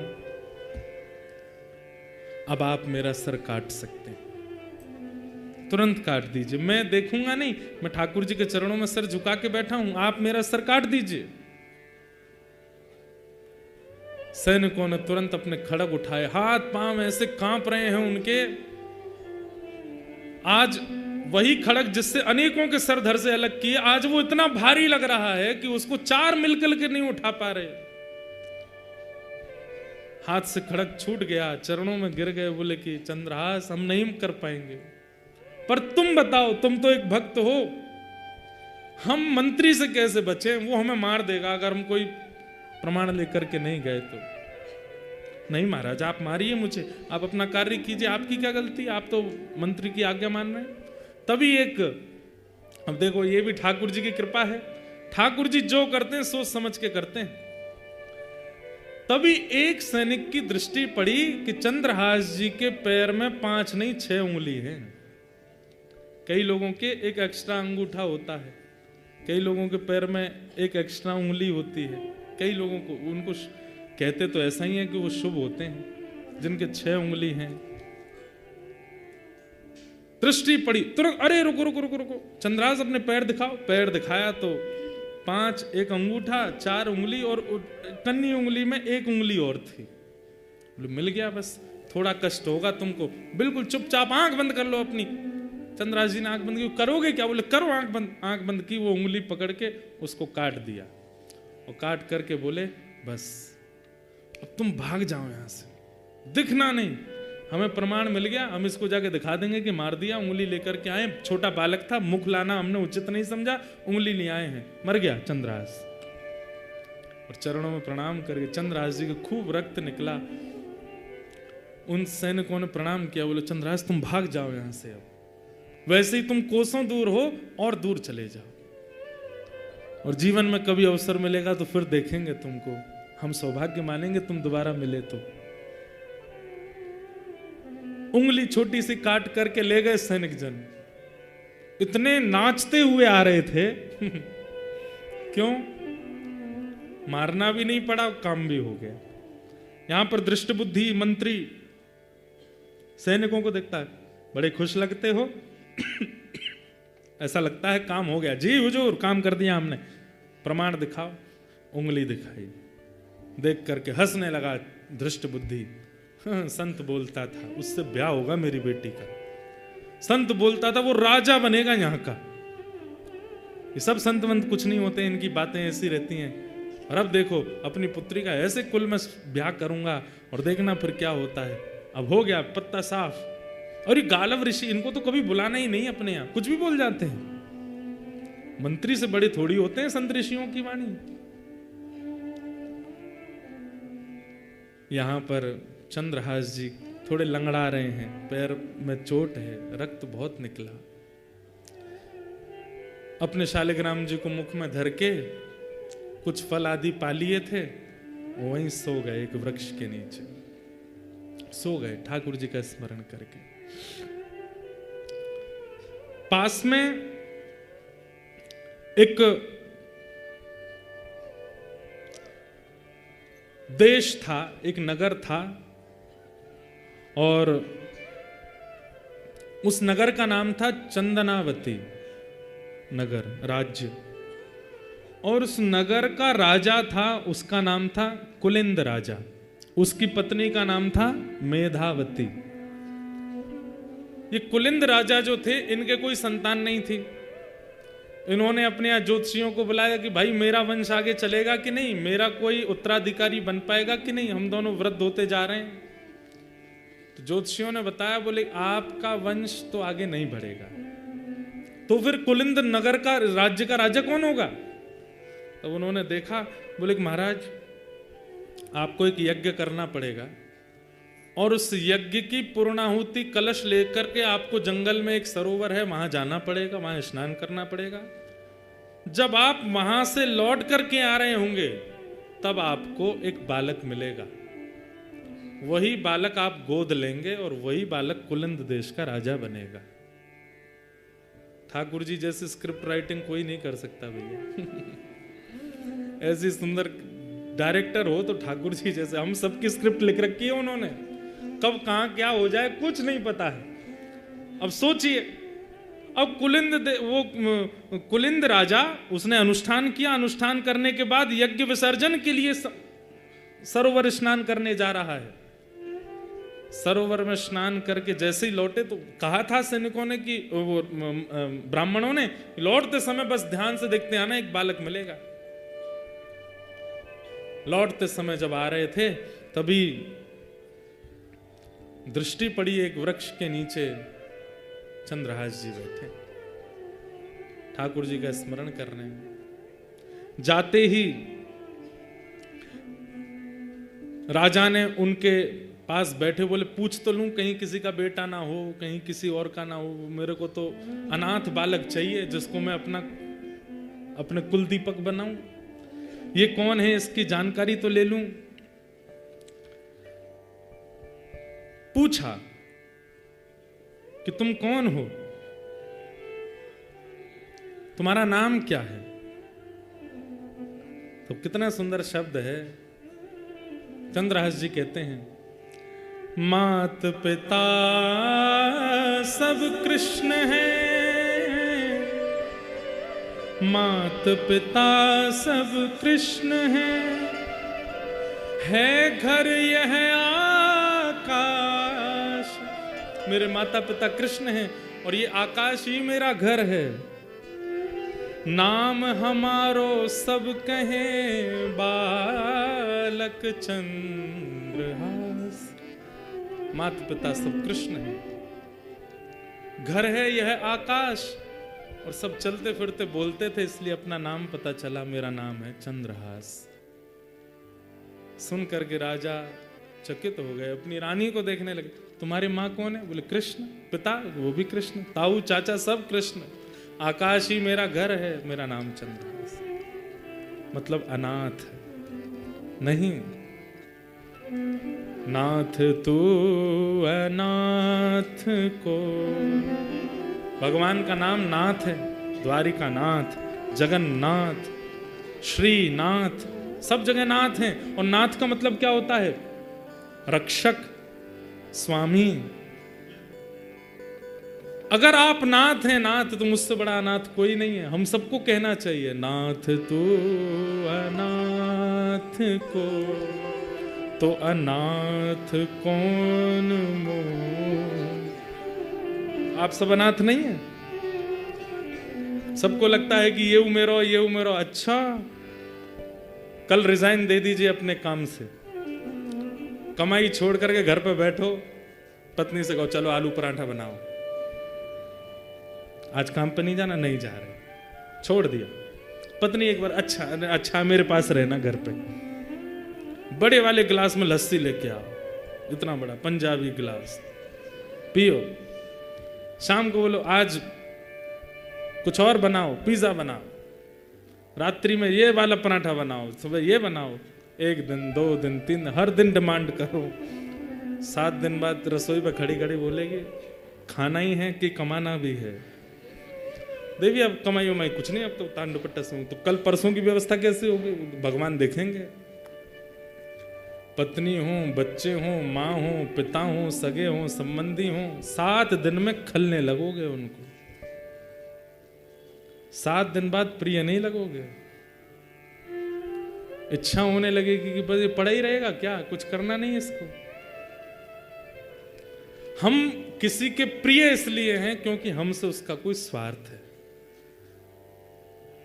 अब आप मेरा सर काट सकते हैं, तुरंत काट दीजिए। मैं देखूंगा नहीं, मैं ठाकुर जी के चरणों में सर झुका के बैठा हूं, आप मेरा सर काट दीजिए। सैनिकों ने तुरंत अपने खड़ग उठाए, हाथ पांव ऐसे कांप रहे हैं उनके। आज वही खड़ग जिससे अनेकों के सर धड़ से अलग किए, आज वो इतना भारी लग रहा है कि उसको चार मिलकर के नहीं उठा पा रहे। हाथ से खड़ग छूट गया, चरणों में गिर गए, बोले कि चंद्रहास हम नहीं कर पाएंगे, पर तुम बताओ, तुम तो एक भक्त हो, हम मंत्री से कैसे बचे? वो हमें मार देगा अगर हम कोई प्रमाण लेकर के नहीं गए तो। नहीं महाराज, आप मारिए मुझे, आप अपना कार्य कीजिए, आपकी क्या गलती, आप तो मंत्री की आज्ञा मान रहे हैं। तभी एक, अब देखो ये भी ठाकुर जी की कृपा है, ठाकुर जी जो करते हैं सोच समझ के करते हैं। तभी एक सैनिक की दृष्टि पड़ी कि चंद्रहास जी के पैर में 5 नहीं 6 उंगली है। कई लोगों के एक एक्स्ट्रा अंगूठा होता है, कई लोगों के पैर में एक एक्स्ट्रा उंगली होती है, कई लोगों को, उनको कहते तो ऐसा ही है कि वो शुभ होते हैं, जिनके 6 उंगली हैं। दृष्टि पड़ी तुरंत, अरे रुको रुको रुको रुको, चंद्रहास अपने पैर दिखाओ। पैर दिखाया तो 5, एक अंगूठा, 4 उंगली, और कन्नी उंगली में 1 उंगली और थी। मिल गया, बस थोड़ा कष्ट होगा तुमको, बिल्कुल चुपचाप आंख बंद कर लो अपनी। चंद्रहास जी ने आंख बंद की, करोगे क्या? बोले करो आंख बंद। आंख बंद की, वो उंगली पकड़ के उसको काट दिया, और काट करके बोले बस अब तुम भाग जाओ यहां से, दिखना नहीं, हमें प्रमाण मिल गया, हम इसको जाके दिखा देंगे कि मार दिया। उंगली लेकर के आए, छोटा बालक था, मुख लाना हमने उचित नहीं समझा, उंगली नहीं आए हैं, मर गया चंद्रहास। और चरणों में प्रणाम करके चंद्रहास जी को खूब रक्त निकला। उन सैनिकों ने प्रणाम किया, बोले चंद्रहास तुम भाग जाओ यहां से, अब वैसे ही तुम कोसों दूर हो और दूर चले जाओ, और जीवन में कभी अवसर मिलेगा तो फिर देखेंगे तुमको, हम सौभाग्य मानेंगे तुम दोबारा मिले तो। उंगली छोटी सी काट करके ले गए सैनिक जन, इतने नाचते हुए आ रहे थे क्यों? मारना भी नहीं पड़ा, काम भी हो गया। यहां पर दृष्ट बुद्धि मंत्री सैनिकों को देखता है, बड़े खुश लगते हो ऐसा लगता है काम हो गया। जी हुजूर, काम कर दिया हमने, प्रमाण दिखाओ। उंगली दिखाई, देख करके हंसने लगा दृष्ट बुद्धि। संत बोलता था उससे ब्याह होगा मेरी बेटी का, संत बोलता था वो राजा बनेगा यहाँ का। ये सब संत वंत कुछ नहीं होते, इनकी बातें ऐसी रहती हैं। और अब देखो अपनी पुत्री का ऐसे कुल में ब्याह करूंगा, और देखना फिर क्या होता है। अब हो गया पत्ता साफ। और ये गालव ऋषि, इनको तो कभी बुलाना ही नहीं अपने यहाँ, कुछ भी बोल जाते हैं। मंत्री से बड़े थोड़ी होते हैं संत ऋषियों की वाणी। यहां पर चंद्रहास जी थोड़े लंगड़ा रहे हैं, पैर में चोट है, रक्त बहुत निकला। अपने शालिग्राम जी को मुख में धर के कुछ फल आदि पा लिए थे, वहीं सो गए एक वृक्ष के नीचे, सो गए ठाकुर जी का स्मरण करके। पास में एक देश था, एक नगर था, और उस नगर का नाम था चंदनावती नगर, राज्य। और उस नगर का राजा था, उसका नाम था कुलिंद राजा। उसकी पत्नी का नाम था मेधावती। ये कुलिंद राजा जो थे, इनके कोई संतान नहीं थी। इन्होंने अपने यहाँ ज्योतिषियों को बुलाया कि भाई मेरा वंश आगे चलेगा कि नहीं, मेरा कोई उत्तराधिकारी बन पाएगा कि नहीं, हम दोनों वृद्ध होते जा रहे हैं। तो ज्योतिषियों ने बताया, बोले आपका वंश तो आगे नहीं बढ़ेगा, तो फिर कुलिंद नगर का राज्य का राजा कौन होगा? तब उन्होंने देखा, बोले कि महाराज आपको एक यज्ञ करना पड़ेगा, और उस यज्ञ की पूर्णाहुति कलश लेकर के आपको जंगल में एक सरोवर है, वहां जाना पड़ेगा, वहां स्नान करना पड़ेगा। जब आप वहां से लौट करके आ रहे होंगे, तब आपको एक बालक मिलेगा। वही बालक आप गोद लेंगे, और वही बालक कुलिंद देश का राजा बनेगा। ठाकुर जी जैसी स्क्रिप्ट राइटिंग कोई नहीं कर सकता भैया। ऐसी सुंदर डायरेक्टर हो तो ठाकुर जी जैसे। हम सबकी स्क्रिप्ट लिख रखी है उन्होंने, कब कहां क्या हो जाए कुछ नहीं पता है। अब सोचिए, अब कुलिंद राजा, उसने अनुष्ठान किया, अनुष्ठान करने के बाद यज्ञ विसर्जन के लिए सरोवर स्नान करने जा रहा है। सरोवर में स्नान करके जैसे ही लौटे, तो कहा था सैनिकों ने कि ब्राह्मणों ने, लौटते समय बस ध्यान से देखते आना, एक बालक मिलेगा। लौटते समय जब आ रहे थे, तभी दृष्टि पड़ी एक वृक्ष के नीचे चंद्रहास जी बैठे, ठाकुर जी का स्मरण कर रहे हैं। जाते ही राजा ने उनके पास बैठे बोले, पूछ तो लूं कहीं किसी का बेटा ना हो, कहीं किसी और का ना हो, मेरे को तो अनाथ बालक चाहिए जिसको मैं अपने कुल दीपक बनाऊं। ये कौन है, इसकी जानकारी तो ले लूं। पूछा कि तुम कौन हो, तुम्हारा नाम क्या है? तो कितना सुंदर शब्द है। चंद्रहास जी कहते हैं, मात पिता सब कृष्ण हैं, मात पिता सब कृष्ण हैं, है घर यह आकाश। मेरे माता पिता कृष्ण हैं और ये आकाश ही मेरा घर है। नाम हमारो सब कहें बालक चंद्रहास। माता पिता सब कृष्ण हैं, घर है यह आकाश, और सब चलते फिरते बोलते थे, इसलिए अपना नाम पता चला, मेरा नाम है चंद्रहास। सुन करके राजा चकित हो गए, अपनी रानी को देखने लगे। तुम्हारी माँ कौन है? बोले कृष्ण। पिता? वो भी कृष्ण। ताऊ चाचा सब कृष्ण। आकाश ही मेरा घर है, मेरा नाम चंद्रहास। मतलब अनाथ नहीं, नाथ तू अनाथ को। भगवान का नाम नाथ है, द्वारिका नाथ, जगन्नाथ, श्रीनाथ, सब जगह नाथ हैं। और नाथ का मतलब क्या होता है? रक्षक, स्वामी। अगर आप नाथ हैं, नाथ, तो मुझसे बड़ा अनाथ कोई नहीं है। हम सबको कहना चाहिए, नाथ तू अनाथ को, तो अनाथ कौन मोह। आप सब अनाथ नहीं है? सबको लगता है कि ये उमेरो, ये उमेरो। अच्छा, कल रिजाइन दे दीजिए अपने काम से, कमाई छोड़ करके घर पे बैठो, पत्नी से कहो चलो आलू पराठा बनाओ। आज काम पे नहीं जाना? नहीं जा रहे, छोड़ दिया। पत्नी एक बार, अच्छा मेरे पास रहना घर पे, बड़े वाले गिलास में लस्सी लेके आओ, इतना बड़ा पंजाबी गिलास, पियो। शाम को बोलो आज कुछ और बनाओ, पिज्जा बनाओ। रात्रि में ये वाला पराठा बनाओ, सुबह ये बनाओ, 1 दिन 2 दिन 3 दिन, हर दिन डिमांड करो। 7 दिन बाद रसोई पे खड़ी खड़ी बोलेगी खाना ही है कि कमाना भी है। देवी अब कमाई उमाई कुछ नहीं, अब तो तान दुपट्टा से, तो कल परसों की व्यवस्था कैसे होगी भगवान देखेंगे। पत्नी हो, बच्चे हो, माँ हो, पिता हो, सगे हो, संबंधी हो, 7 दिन में खलने लगोगे उनको। 7 दिन बाद प्रिय नहीं लगोगे। इच्छा होने लगेगी कि बस ये पड़ा ही रहेगा क्या, कुछ करना नहीं इसको। हम किसी के प्रिय इसलिए हैं क्योंकि हमसे उसका कोई स्वार्थ है।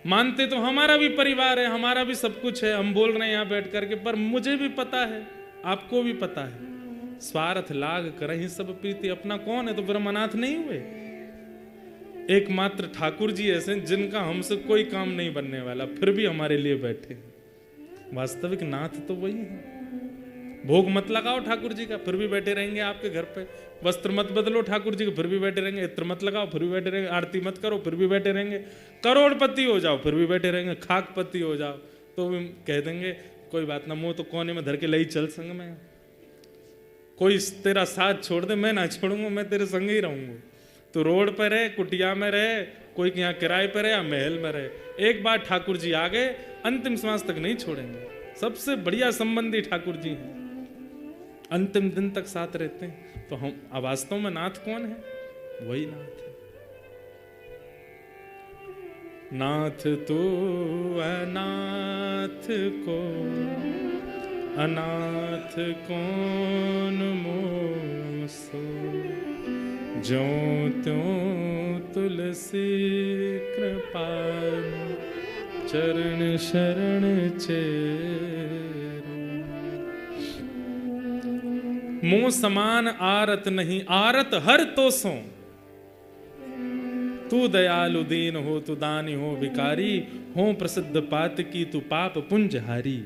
मानते तो हमारा भी परिवार है, हमारा भी सब कुछ है, हम बोल रहे हैं यहां बैठ करके, पर मुझे भी पता है, आपको भी पता है, स्वार्थ लाग करहि सब प्रीति, अपना कौन है, तो फिर हम अनाथ नहीं हुए। एकमात्र ठाकुर जी ऐसे जिनका हमसे कोई काम नहीं बनने वाला, फिर भी हमारे लिए बैठे। वास्तविक नाथ तो वही है। भोग मत लगाओ ठाकुर जी का, फिर भी बैठे रहेंगे आपके घर पे। वस्त्र मत बदलो ठाकुर जी के, फिर भी बैठे रहेंगे। इत्र मत लगाओ, फिर भी बैठे रहेंगे। आरती मत करो, फिर भी बैठे रहेंगे। करोड़पति हो जाओ, फिर भी बैठे रहेंगे। खाकपति हो जाओ तो भी कह देंगे कोई बात ना, मुंह तो कोने में धर के लई चल संग में। कोई तेरा साथ छोड़ दे, मैं ना छोड़ूंगा, मैं तेरे संग ही रहूंगा। तो रोड पर रहे, कुटिया में रहे, कोई यहाँ किराए पर रहे या महल में रहे, एक बार ठाकुर जी आ गए, अंतिम श्वास तक नहीं छोड़ेंगे। सबसे बढ़िया संबंधी ठाकुर जी हैं, अंतिम दिन तक साथ रहते हैं। तो हम वास्तव में नाथ कौन है? वही नाथ है। नाथ तू अनाथ को अनाथ कौन मोसो, जो त्यों तुलसी कृपाल चरण शरण चेरो। मुंह समान आरत नहीं, आरत हर तो सो। तू दयालु दीन हो, तू दानी हो भिकारी, हो प्रसिद्ध पात की तू पाप पुंज हारी।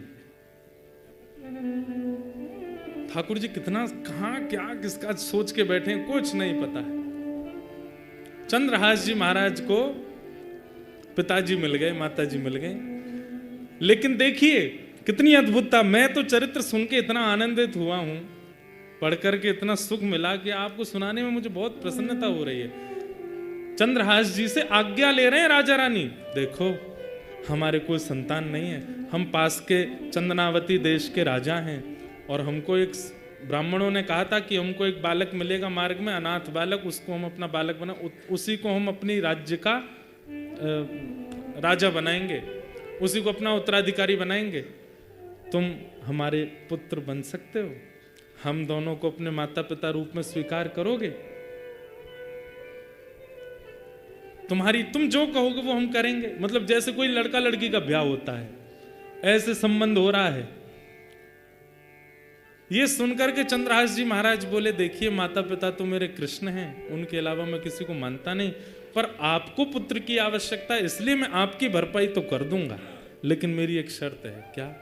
ठाकुर जी कितना कहां क्या किसका सोच के बैठे हैं, कुछ नहीं पता है। चंद्रहास जी महाराज को पिताजी मिल गए, माताजी मिल गए, लेकिन देखिए कितनी अद्भुतता। मैं तो चरित्र सुन के इतना आनंदित हुआ हूं, पढ़कर के इतना सुख मिला कि आपको सुनाने में मुझे बहुत प्रसन्नता हो रही है। चंद्रहास जी से आज्ञा ले रहे हैं राजा रानी, देखो हमारे कोई संतान नहीं है, हम पास के चंदनावती देश के राजा हैं, और हमको एक ब्राह्मणों ने कहा था कि हमको एक बालक मिलेगा मार्ग में, अनाथ बालक, उसको हम अपना बालक बना, उसी को हम अपनी राज्य का राजा बनाएंगे, उसी को अपना उत्तराधिकारी बनाएंगे। तुम हमारे पुत्र बन सकते हो, हम दोनों को अपने माता पिता रूप में स्वीकार करोगे? तुम जो कहोगे वो हम करेंगे। मतलब जैसे कोई लड़का लड़की का ब्याह होता है, ऐसे संबंध हो रहा है। ये सुनकर के चंद्रहास जी महाराज बोले, देखिए माता पिता तो मेरे कृष्ण हैं, उनके अलावा मैं किसी को मानता नहीं, पर आपको पुत्र की आवश्यकता है, इसलिए मैं आपकी भरपाई तो कर दूंगा, लेकिन मेरी एक शर्त है। क्या?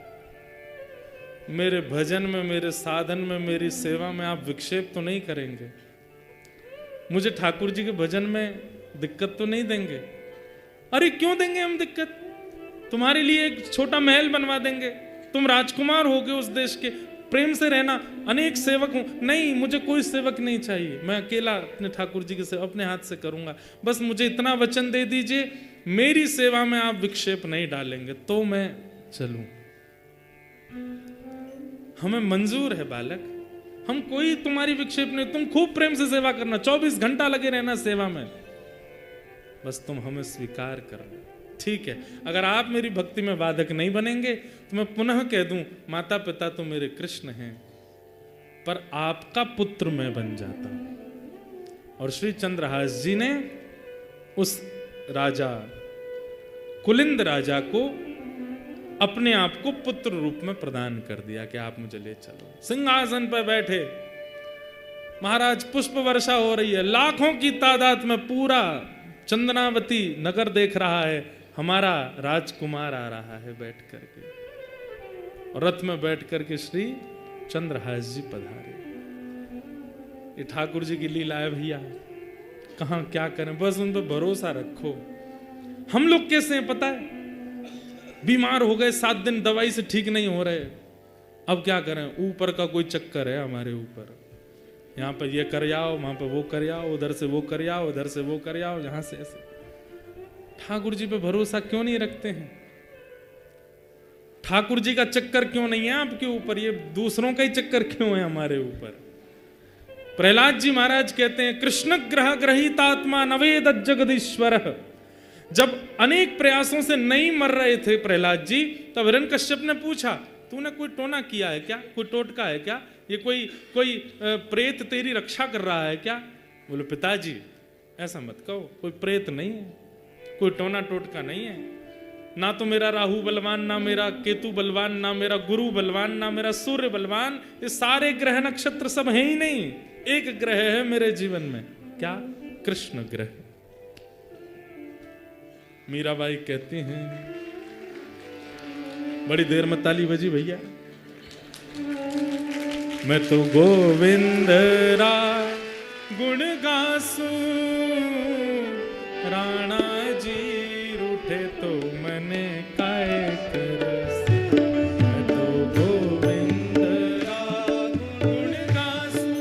मेरे भजन में, मेरे साधन में, मेरी सेवा में आप विक्षेप तो नहीं करेंगे? मुझे ठाकुर जी के भजन में दिक्कत तो नहीं देंगे? अरे क्यों देंगे हम दिक्कत? तुम्हारे लिए एक छोटा महल बनवा देंगे, तुम राजकुमार होगे उस देश के, प्रेम से रहना, अनेक सेवक हूं। नहीं, मुझे कोई सेवक नहीं चाहिए, मैं अकेला अपने ठाकुर जी की सेवा अपने हाथ से करूंगा। बस मुझे इतना वचन दे दीजिए, मेरी सेवा में आप विक्षेप नहीं डालेंगे तो मैं चलूं। हमें मंजूर है बालक, हम कोई तुम्हारी विक्षेप नहीं, तुम खूब प्रेम से सेवा करना, 24 घंटा लगे रहना सेवा में, बस तुम हमें स्वीकार करना। ठीक है, अगर आप मेरी भक्ति में बाधक नहीं बनेंगे तो मैं पुनः कह दूं, माता पिता तो मेरे कृष्ण हैं, पर आपका पुत्र मैं बन जाता हूं। और श्री चंद्रहास जी ने उस राजा, कुलिंद राजा को अपने आप को पुत्र रूप में प्रदान कर दिया कि आप मुझे ले चलो। सिंहासन पर बैठे महाराज, पुष्प वर्षा हो रही है, लाखों की तादाद में पूरा चंदनावती नगर देख रहा है, हमारा राजकुमार आ रहा है बैठ करके, और रथ में बैठ करके श्री चंद्रहास जी पधारे। ये ठाकुर जी की लीला है भैया, कहां क्या करें, बस उन पर भरोसा रखो। हम लोग कैसे हैं पता है? बीमार हो गए, 7 दिन दवाई से ठीक नहीं हो रहे, अब क्या करें? ऊपर का कोई चक्कर है हमारे ऊपर, यहाँ पर ये कर आओ, वहां पर वो कर आओ, उधर से वो कर आओ, उधर से वो कर आओ, यहां से ऐसे। ठाकुर जी पे भरोसा क्यों नहीं रखते हैं? ठाकुर जी का चक्कर क्यों नहीं है आपके ऊपर? ये दूसरों का ही चक्कर क्यों है हमारे ऊपर? प्रहलाद जी महाराज कहते हैं, कृष्ण ग्रह ग्रहितात्मा नवेद जगदीश्वर। जब अनेक प्रयासों से नहीं मर रहे थे प्रहलाद जी, तब हिरण्यकश्यप ने पूछा, तूने कोई टोना किया है क्या? कोई टोटका है क्या? ये कोई प्रेत तेरी रक्षा कर रहा है क्या? बोले पिताजी ऐसा मत कहो, कोई प्रेत नहीं है, कोई टोना टोटका नहीं है। ना तो मेरा राहु बलवान, ना मेरा केतु बलवान, ना मेरा गुरु बलवान, ना मेरा सूर्य बलवान, ये सारे ग्रह नक्षत्र सब है ही नहीं। एक ग्रह है मेरे जीवन में, क्या? कृष्ण ग्रह। मीराबाई कहती हैं, बड़ी देर में ताली बजी भैया। मैं तो गोविंद रा गुण गासू, राणा जी रूठे तो मने काय करसी। मैं तो गोविंद रा गुण गासू,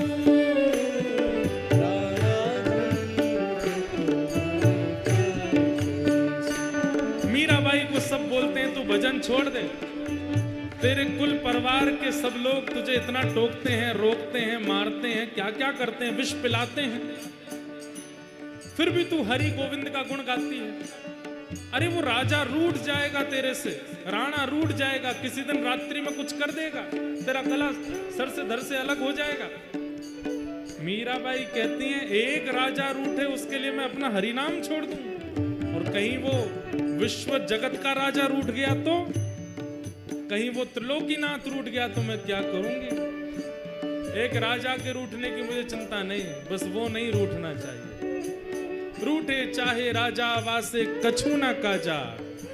राणा जी। मीराबाई को सब बोलते हैं तू भजन छोड़ दे, तेरे कुल परिवार के सब लोग तुझे इतना टोकते हैं, रोकते हैं, मारते हैं, क्या क्या करते हैं, विष पिलाते हैं, फिर भी तू हरि गोविंद का गुण गाती है। अरे वो राजा रूठ जाएगा तेरे से, राणा रूठ जाएगा, किसी दिन रात्रि में कुछ कर देगा, तेरा गला सर से धड़ से अलग हो जाएगा। मीराबाई कहती हैं, एक राजा रूठे उसके लिए मैं अपना हरि नाम छोड़ दूं, और कहीं वो विश्व जगत का राजा रूठ गया तो, कहीं वो त्रिलोकीनाथ रूठ गया तो मैं क्या करूंगी? एक राजा के रूठने की मुझे चिंता नहीं, बस वो नहीं रूठना चाहिए। रूठे चाहे राजा वासे कछु ना काजा,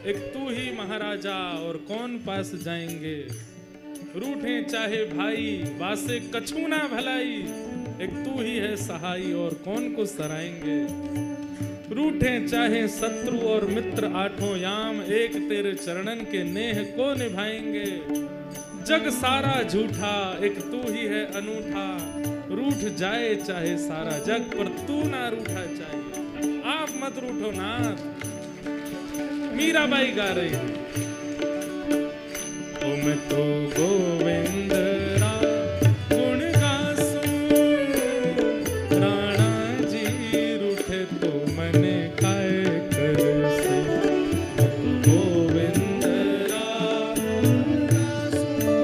एक तू ही महाराजा और कौन पास जाएंगे। रूठे चाहे भाई वासे कछु ना भलाई, एक तू ही है सहाई और कौन को सराएंगे। रूठे चाहे शत्रु और मित्र आठों याम, एक तेरे चरणन के नेह को निभाएंगे। जग सारा झूठा एक तू ही है अनूठा, रूठ जाए चाहे सारा जग पर तू ना रूठा चाहिए। आप मत रूठो नाथ। मीराबाई गा रही है, ओ मैं तो गोविंद रा गुण गासूं, राणा जी रूठे तो मने काय करसे। गोविंद रा गुण गासूं,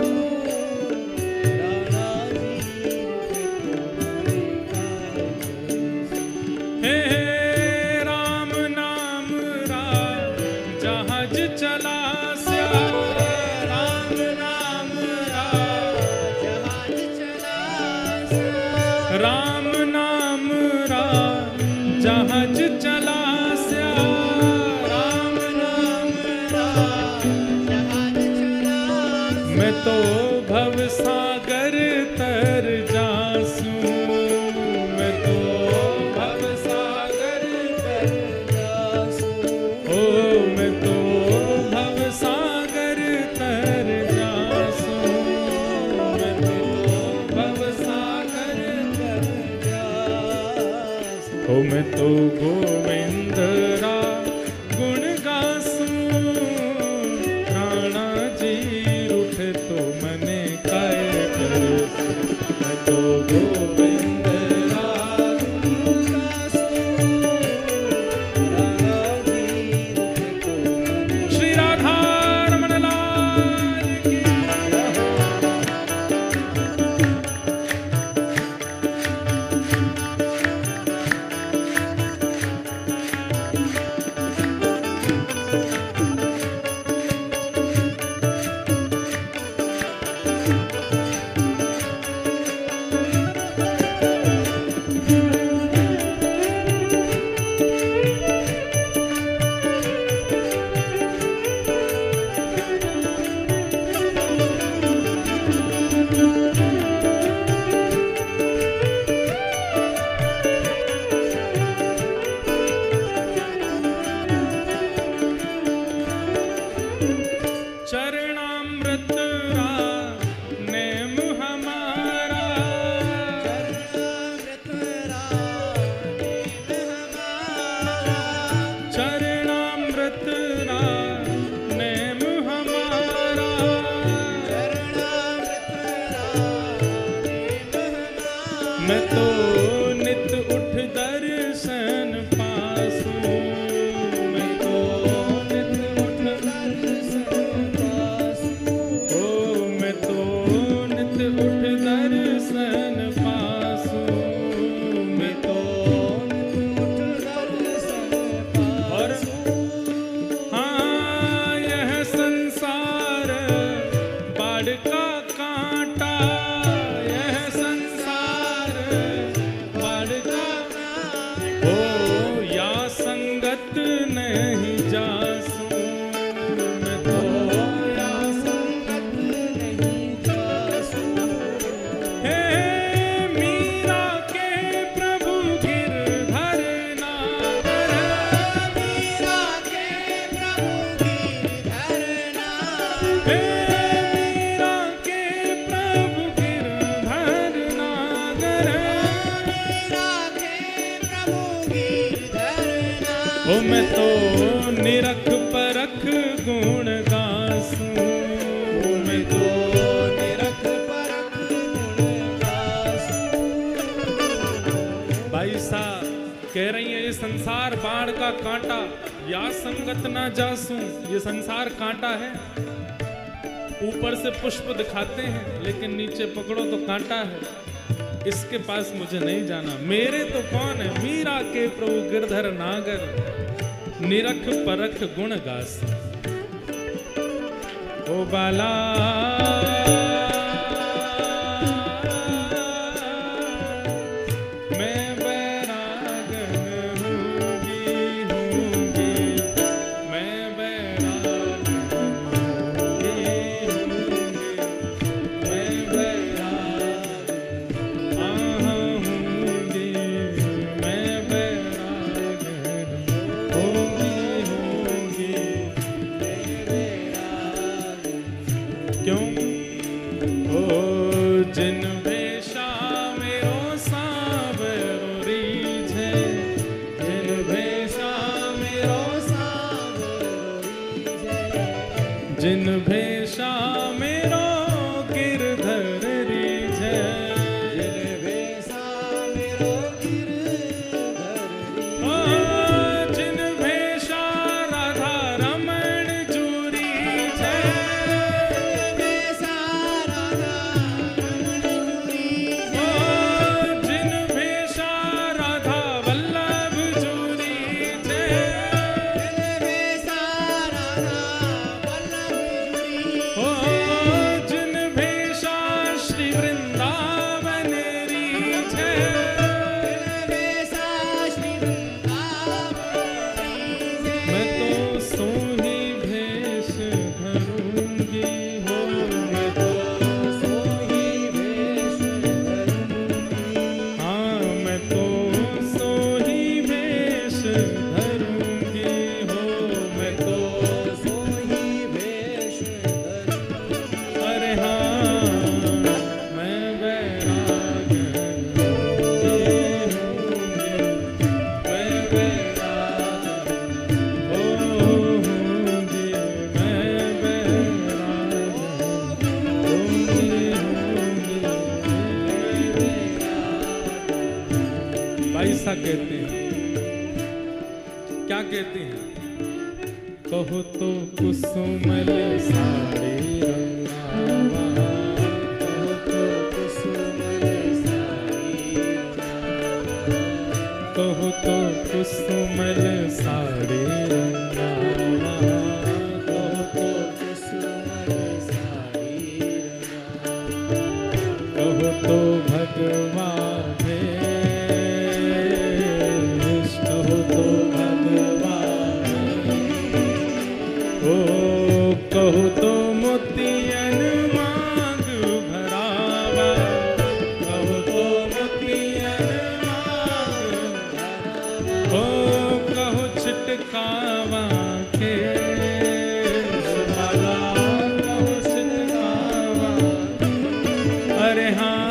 राणा जी रूठे तो मने काय करसे। हे राम नाम रा जहाज चला स्या, राम नाम रा जहाज चला स्या, राम नाम रा जहाज चला स्या, राम नाम रा जहाज चला। मैं तो भव सागर तर जासूं, मैं तो भव सागर तर जासूं, ओ मैं तो भव सागर तर जासूं, मैं तो भव सागर तर जासूं। ओ मैं तो गोविंद रा गुण गासूं, राणा जी रूठे तो मने काय करसे। मैं तो गोविंद रा गुण गासूं, राणा जी रूठे तो मने। श्री राधा रमण लाल की जय। मैं तो नित उठ दर्शन पासूं, मैं तो नित उठ दर्शन पासूं, ओ मैं तो नित उठ दर्शन पासूं, मैं तो नित उठ दर्शन पासूं। हाँ यह संसार बाढ़ का कांटा, यह संसार बाढ़ का कांटा, ओ या संगत नहीं जासूं, मैं तो या संगत नहीं जासूं। हे मीरा के प्रभु गिरधर नागर, मीरा के प्रभु गिरधर नागर, हे मीरा के प्रभु गिरधर नागर, मीरा के प्रभु गिरधर नागर। ओ मैं तो निरख परख गुण गासूं, मैं तो निरख परख गुण गासूं। भाई साहब कह रही है ये संसार बाढ़ का कांटा, या संगत ना जासूं। ये संसार कांटा है, ऊपर से पुष्प दिखाते हैं लेकिन नीचे पकड़ो तो कांटा है। इसके पास मुझे नहीं जाना, मेरे तो कौन है मीरा के प्रभु गिरधर नागर, निरख परख गुण गास। ओ बाला मैं बैरागन हूँगी, हूँगी, मैं बैरागन हूँगी, हूँगी, मैं बैरागन आहा हूँगी, मैं बैरागन हूँगी, हूँगी, मैं बैरागन। क्यों? ओ जिन भेषा मेरो सावरो रीझे, जिन भेषा मेरो सावरो रीझे, जिन भेषा मेरो गिरधर रीझे, जिन भेषा मेरो गिरधर रीझे, ओ जिन भेषा राधा रमण जूरी छे, भेषा राधा रमण जूरी छे, ओ जिन भेषा राधा वल्लभ जूरी छे, जिन भेषा राधा वल्लभ जूरी छे, ओ जिन भेषा श्री वृंदावन रीझे, जिन भेषा श्री वृंदावन रीझे। मैं तो सोही भेष धरूंगी, हो मैं तो सोही भेष धरूंगी, हाँ मैं तो सोही भेष धरूंगी, हो मैं तो सोही भेष धरूंगी। अरे हाँ मैं बैरागन हूँगी, हूँगी, मैं बैरागन ओ हूँगी, मैं बैरागन हूँगी, हूँगी, मैं बैरागन। भाई सा कहते हैं, क्या कहते हैं? कहो तो कुसुमल साड़ी रंगावा, कहो तो कुसुमल साड़ी रंगावा, कहो तो कुसुमल साड़ी रंगावा, कहो तो कुसुमल साड़ी रंगावा, कहो तो भगवान भेष, कहो तो भगवान, ओ कहो तो मोतियन मांग भरावा, कहो तो मोतियन मांग भरावा, ओ कहो छिटकावा के वाला, कहो छिटकावा। अरे हाँ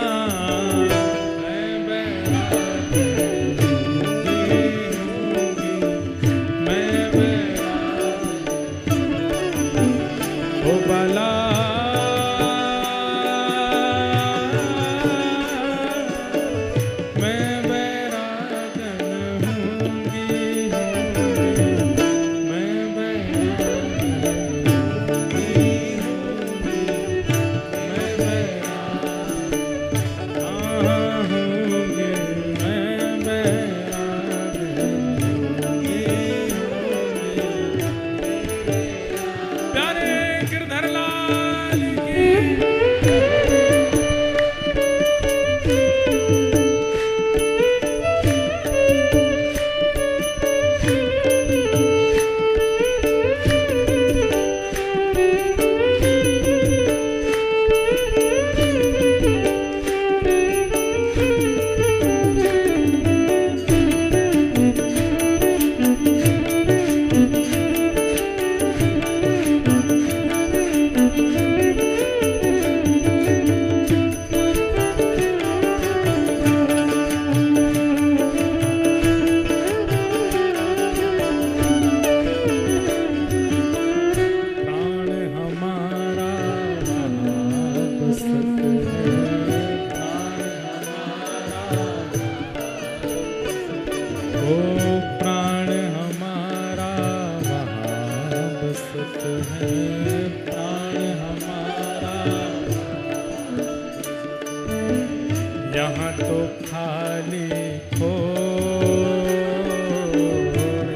यहाँ तो खाली हो,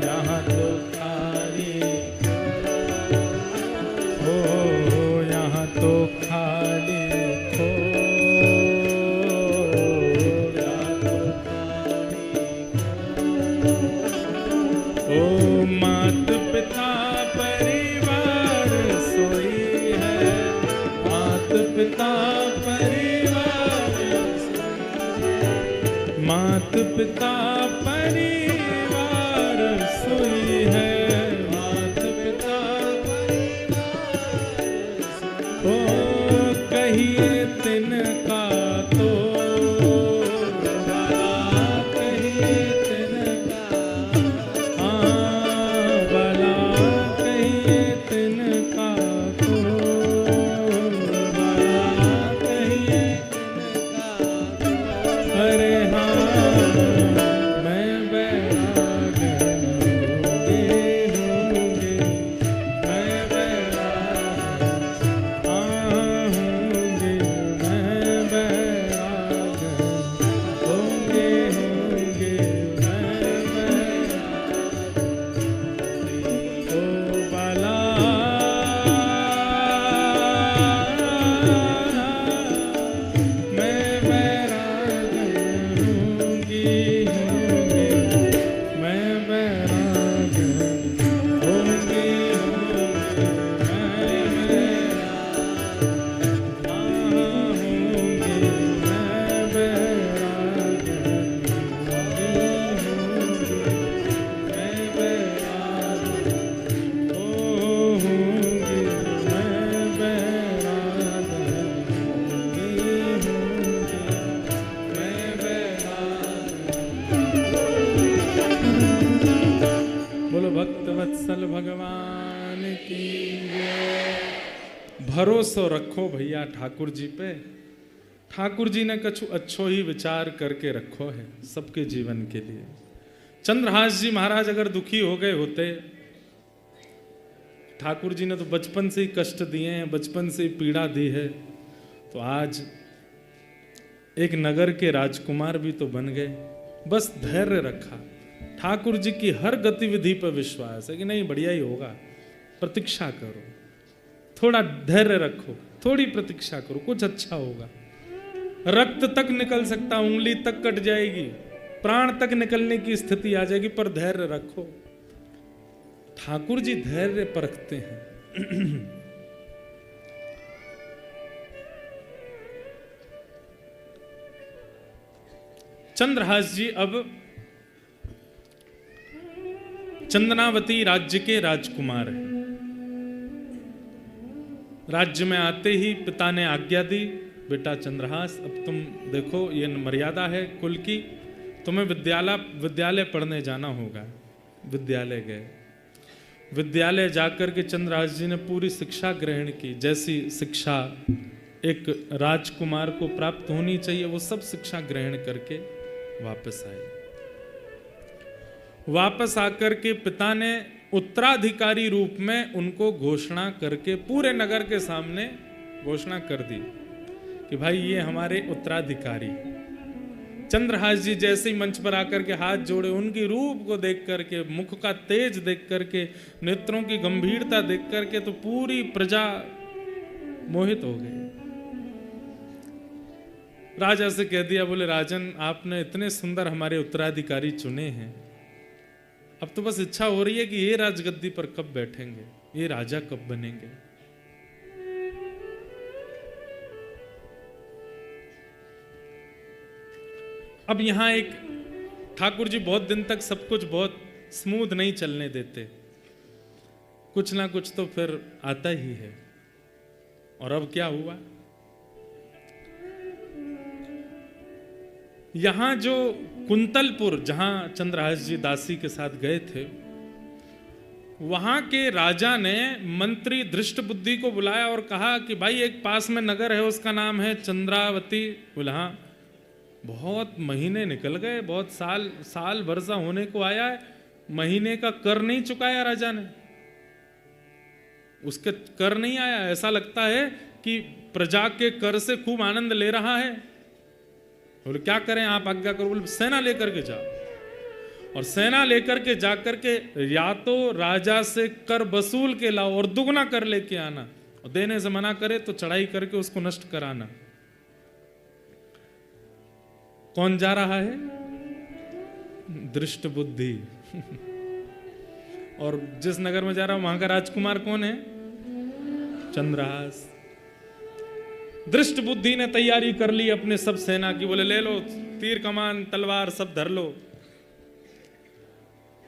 यहाँ तो खाली हो, यहाँ तो खाली हो, यहाँ तो खाली हो। ओ मात पिता परिवार सोई है, मात पिता मात पिता परिवार सोई है, मात पिता ओ कहिए तिनका तो भला, कहिए तिनका हाँ भला, कहिए तिनका तो भला, कहिए अरे हाँ मैं बैराग होंगे, मैं बैराग होंगे, मैं बैराग होंगे, मैं बैराग ओ बाला भक्तवत्सल भगवान की जय। भरोसा रखो भैया ठाकुर जी पे, ठाकुर जी ने कछु अच्छो ही विचार करके रखो है सबके जीवन के लिए। चंद्रहास जी महाराज अगर दुखी हो गए होते, ठाकुर जी ने तो बचपन से ही कष्ट दिए हैं, बचपन से ही पीड़ा दी है, तो आज एक नगर के राजकुमार भी तो बन गए। बस धैर्य रखा, ठाकुर जी की हर गतिविधि पर विश्वास है कि नहीं बढ़िया ही होगा, प्रतीक्षा करो, थोड़ा धैर्य रखो, थोड़ी प्रतीक्षा करो, कुछ अच्छा होगा। रक्त तक निकल सकता, उंगली तक कट जाएगी, प्राण तक निकलने की स्थिति आ जाएगी, पर धैर्य रखो। ठाकुर जी धैर्य परखते हैं। चंद्रहास जी अब चंदनावती राज्य के राजकुमार हैं। राज्य में आते ही पिता ने आज्ञा दी, बेटा चंद्रहास अब तुम देखो ये मर्यादा है कुल की, तुम्हें विद्यालय पढ़ने जाना होगा। विद्यालय गए, विद्यालय जाकर के चंद्रहास जी ने पूरी शिक्षा ग्रहण की, जैसी शिक्षा एक राजकुमार को प्राप्त होनी चाहिए वो सब शिक्षा ग्रहण करके वापस आए। वापस आकर के पिता ने उत्तराधिकारी रूप में उनको घोषणा करके पूरे नगर के सामने घोषणा कर दी कि भाई ये हमारे उत्तराधिकारी। चंद्रहास जी जैसे ही मंच पर आकर के हाथ जोड़े, उनकी रूप को देख करके, मुख का तेज देख करके, नेत्रों की गंभीरता देख करके तो पूरी प्रजा मोहित हो गई। राजा से कह दिया, बोले राजन आपने इतने सुंदर हमारे उत्तराधिकारी चुने हैं, अब तो बस इच्छा हो रही है कि ये राजगद्दी पर कब बैठेंगे, ये राजा कब बनेंगे। अब यहां एक ठाकुर जी बहुत दिन तक सब कुछ बहुत स्मूथ नहीं चलने देते, कुछ ना कुछ तो फिर आता ही है। और अब क्या हुआ, यहां जो कुंतलपुर जहां चंद्रहास जी दासी के साथ गए थे, वहां के राजा ने मंत्री दृष्टबुद्धि को बुलाया और कहा कि भाई एक पास में नगर है, उसका नाम है चंद्रावती। बोला हाँ, बहुत महीने निकल गए, बहुत साल वर्षा होने को आया है, महीने का कर नहीं चुकाया राजा ने, उसके कर नहीं आया। ऐसा लगता है कि प्रजा के कर से खूब आनंद ले रहा है, बोले क्या करें, आप आज्ञा करो। बोले सेना लेकर के जाओ, और सेना लेकर के जाकर के या तो राजा से कर वसूल के लाओ और दुगना कर लेके आना, और देने से मना करे तो चढ़ाई करके उसको नष्ट कराना। कौन जा रहा है? दृष्ट बुद्धि। और जिस नगर में जा रहा है वहां का राजकुमार कौन है? चंद्रहास। दृष्ट बुद्धि ने तैयारी कर ली अपने सब सेना की। बोले ले लो तीर कमान तलवार सब धर लो,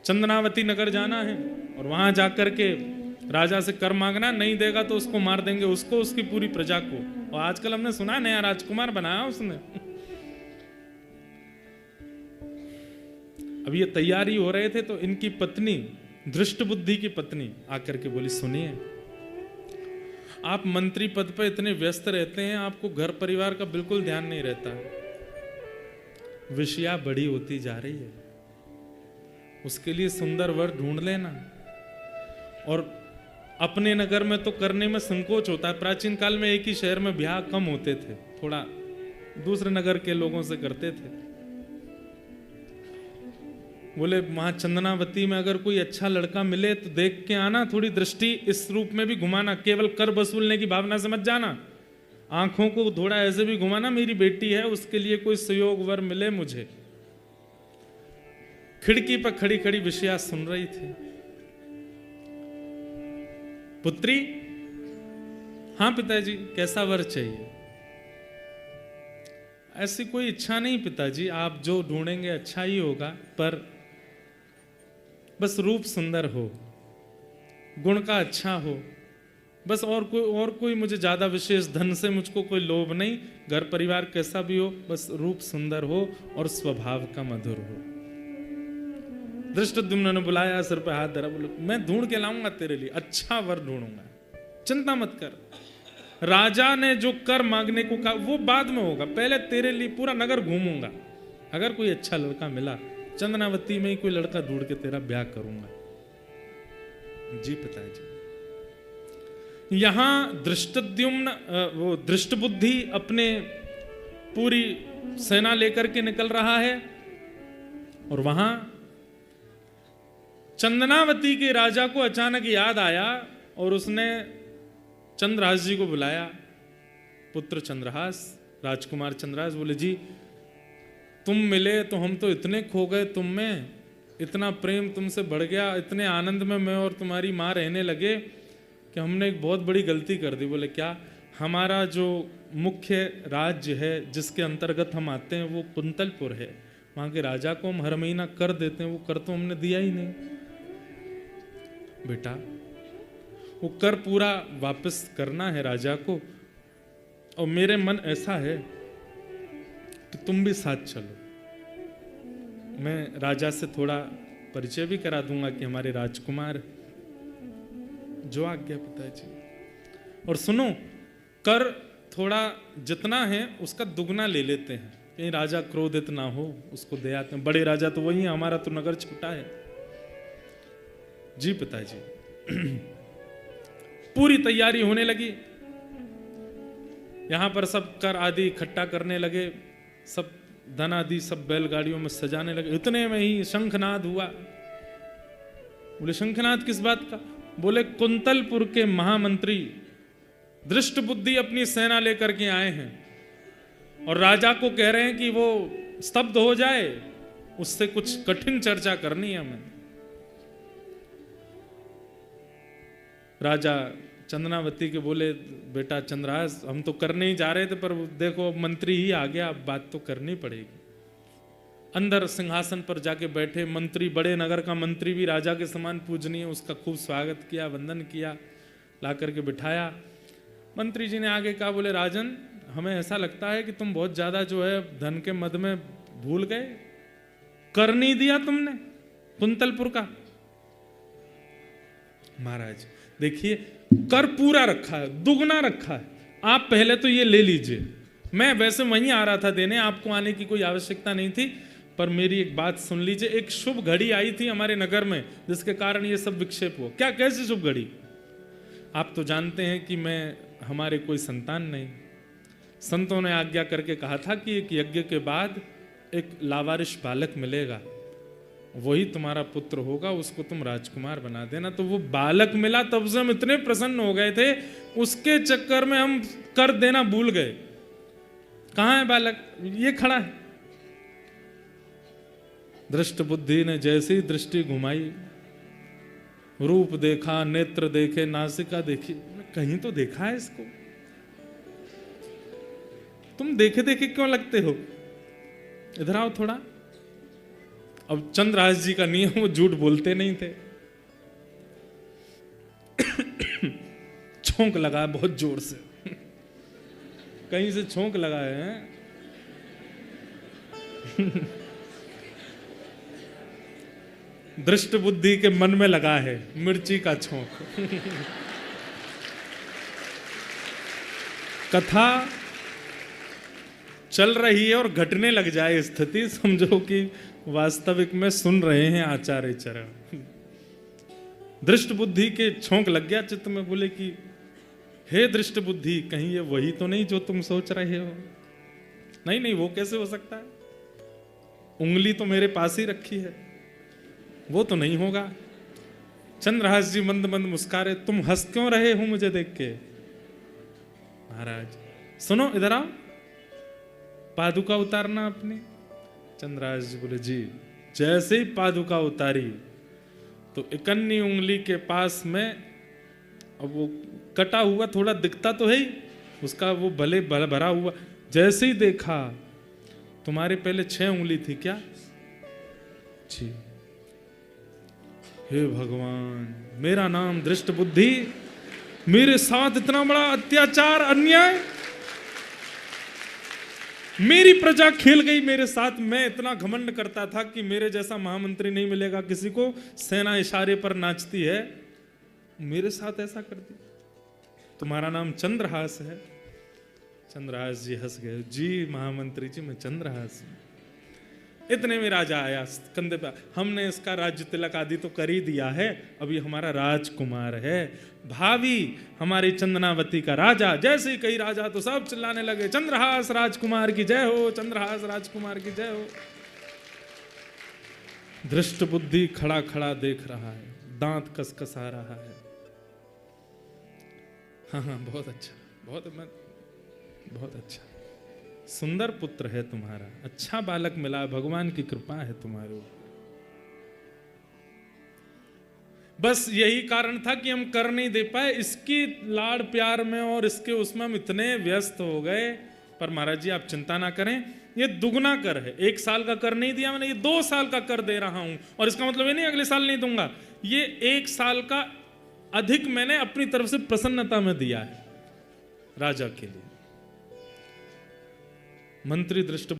चंदनावती नगर जाना है और वहां जाकर के राजा से कर मांगना, नहीं देगा तो उसको मार देंगे, उसको उसकी पूरी प्रजा को। और आजकल हमने सुना नया राजकुमार बनाया उसने। अब ये तैयारी हो रहे थे तो इनकी पत्नी, दृष्ट बुद्धि की पत्नी आकर के बोली सुनिए, आप मंत्री पद पर इतने व्यस्त रहते हैं, आपको घर परिवार का बिल्कुल ध्यान नहीं रहता। विषया बड़ी होती जा रही है, उसके लिए सुंदर वर ढूंढ लेना। और अपने नगर में तो करने में संकोच होता है। प्राचीन काल में एक ही शहर में ब्याह कम होते थे, थोड़ा दूसरे नगर के लोगों से करते थे। बोले वहां चंदनावती में अगर कोई अच्छा लड़का मिले तो देख के आना, थोड़ी दृष्टि इस रूप में भी घुमाना, केवल कर वसूलने की भावना से मत जाना, आंखों को थोड़ा ऐसे भी घुमाना, मेरी बेटी है उसके लिए कोई सुयोग वर मिले मुझे। खिड़की पर खड़ी खड़ी विषया सुन रही थी। पुत्री, हाँ पिताजी, कैसा वर चाहिए? ऐसी कोई इच्छा नहीं पिताजी, आप जो ढूंढेंगे अच्छा ही होगा, पर बस रूप सुंदर हो, गुण का अच्छा हो, बस और कोई मुझे ज्यादा विशेष धन से मुझको कोई लोभ नहीं, घर परिवार कैसा भी हो, बस रूप सुंदर हो और स्वभाव का मधुर हो। धृष्टद्युम्न ने बुलाया, सिर पे हाथ धरा, बोले मैं ढूंढ के लाऊंगा तेरे लिए, अच्छा वर ढूंढूंगा, चिंता मत कर। राजा ने जो कर मांगने को कहा वो बाद में होगा, पहले तेरे लिए पूरा नगर घूमूंगा, अगर कोई अच्छा लड़का मिला चंदनावती में ही कोई लड़का ढूंढ के तेरा ब्याह करूंगा। जी पिताजी। यहां दृष्टद्युम्न वो दृष्ट बुद्धि अपने पूरी सेना लेकर के निकल रहा है, और वहां चंदनावती के राजा को अचानक याद आया और उसने चंद्रहास जी को बुलाया। पुत्र चंद्रहास, राजकुमार चंद्रहास, बोले जी तुम मिले तो हम तो इतने खो गए तुम में, इतना प्रेम तुमसे बढ़ गया, इतने आनंद में मैं और तुम्हारी माँ रहने लगे कि हमने एक बहुत बड़ी गलती कर दी। बोले क्या? हमारा जो मुख्य राज्य है जिसके अंतर्गत हम आते हैं वो कुंतलपुर है, वहाँ के राजा को हम हर महीना कर देते हैं, वो कर तो हमने दिया ही नहीं। बेटा वो कर पूरा वापस करना है राजा को, और मेरे मन ऐसा है कि तुम भी साथ चलो, मैं राजा से थोड़ा परिचय भी करा दूंगा कि हमारे राजकुमार। जो आज्ञा पिताजी। और सुनो, कर थोड़ा जितना है उसका दुगना ले लेते हैं, कहीं राजा क्रोधित ना हो, उसको दे आते हैं। बड़े राजा तो वही है, हमारा तो नगर छोटा है। जी पिताजी। पूरी तैयारी होने लगी, यहां पर सब कर आदि इकट्ठा करने लगे, सब धन आदि सब बैलगाड़ियों में सजाने लगे। इतने में ही शंखनाद हुआ। बोले शंखनाद किस बात का? बोले कुंतलपुर के महामंत्री दृष्ट बुद्धि अपनी सेना लेकर के आए हैं और राजा को कह रहे हैं कि वो स्तब्ध हो जाए, उससे कुछ कठिन चर्चा करनी है हमें। राजा चंदनावती के बोले बेटा चंद्रहास, हम तो करने ही जा रहे थे, पर देखो मंत्री ही आ गया, अब बात तो करनी पड़ेगी। अंदर सिंहासन पर जाके बैठे मंत्री, बड़े नगर का मंत्री भी राजा के समान पूजनीय, उसका खूब स्वागत किया, वंदन किया, ला करके बिठाया। मंत्री जी ने आगे कहा, बोले राजन, हमें ऐसा लगता है कि तुम बहुत ज्यादा जो है धन के मद में भूल गए, कर नहीं दिया तुमने कुंतलपुर का। महाराज देखिए, कर पूरा रखा है, दुगना रखा है, आप पहले तो ये ले लीजिए। मैं वैसे वहीं आ रहा था देने, आपको आने की कोई आवश्यकता नहीं थी, पर मेरी एक बात सुन लीजिए। एक शुभ घड़ी आई थी हमारे नगर में जिसके कारण ये सब विक्षेप हुआ। क्या, कैसी शुभ घड़ी? आप तो जानते हैं कि मैं, हमारे कोई संतान नहीं, संतों ने आज्ञा करके कहा था कि एक यज्ञ के बाद एक लावारिश बालक मिलेगा, वही तुम्हारा पुत्र होगा, उसको तुम राजकुमार बना देना। तो वो बालक मिला, तब से हम इतने प्रसन्न हो गए थे, उसके चक्कर में हम कर देना भूल गए। कहां है बालक? ये खड़ा है। दृष्ट बुद्धि ने जैसी ही दृष्टि घुमाई, रूप देखा, नेत्र देखे, नासिका देखी, कहीं तो देखा है इसको। तुम देखे देखे क्यों लगते हो? इधर आओ थोड़ा। अब चंद्रहास जी का नियम, वो झूठ बोलते नहीं थे। छोंक लगा बहुत जोर से, कहीं से छोंक लगाए हैं। दृष्ट बुद्धि के मन में लगा है मिर्ची का छोंक। कथा चल रही है और घटने लग जाए स्थिति, समझो कि वास्तविक में सुन रहे हैं आचार्य चरण। दृष्ट बुद्धि के छोंक लग गया चित्त में, बोले कि हे दृष्ट बुद्धि, कहीं ये वही तो नहीं जो तुम सोच रहे हो? नहीं नहीं, वो कैसे हो सकता है? उंगली तो मेरे पास ही रखी है, वो तो नहीं होगा। चंद्रहास जी मंद मंद मुस्कारे, तुम हंस क्यों रहे हो मुझे देख के? महाराज सुनो, इधर आओ, पादुका उतारना अपनी। चंद्रहास जी बोले जी। जैसे ही पादुका उतारी तो इकन्नी उंगली के पास में, अब वो कटा हुआ थोड़ा दिखता तो है ही, उसका वो भले भरा हुआ, जैसे ही देखा, तुम्हारे पहले 6 उंगली थी क्या? जी। हे भगवान, मेरा नाम दृष्ट बुद्धि, मेरे साथ इतना बड़ा अत्याचार, अन्याय, मेरी प्रजा खेल गई मेरे साथ। मैं इतना घमंड करता था कि मेरे जैसा महामंत्री नहीं मिलेगा किसी को, सेना इशारे पर नाचती है, मेरे साथ ऐसा कर दिया। तुम्हारा नाम चंद्रहास है? चंद्रहास जी हंस गए। जी महामंत्री जी, मैं चंद्रहास हूं। इतने में राजा आया कंधे पे, हमने इसका राज्य तिलक आदि तो कर ही दिया है, अभी हमारा राजकुमार है, भावी हमारी चंदनावती का राजा। जैसे ही कही राजा तो सब चिल्लाने लगे, चंद्रहास राजकुमार की जय हो, चंद्रहास राजकुमार की जय हो। दृष्ट बुद्धि खड़ा खड़ा देख रहा है, दांत कसकसा रहा है। हाँ हाँ, बहुत अच्छा, बहुत अच्छा, सुंदर पुत्र है तुम्हारा, अच्छा बालक मिला, भगवान की कृपा है तुम्हारे ऊपर। बस यही कारण था कि हम कर नहीं दे पाए, इसकी लाड़ प्यार में और इसके उसमें हम इतने व्यस्त हो गए। पर महाराज जी आप चिंता ना करें, ये दुगना कर है। 1 साल का कर नहीं दिया मैंने, ये 2 साल का कर दे रहा हूं। और इसका मतलब ये नहीं अगले साल नहीं दूंगा, ये 1 साल का अधिक मैंने अपनी तरफ से प्रसन्नता में दिया है राजा के लिए। मंत्री दृष्ट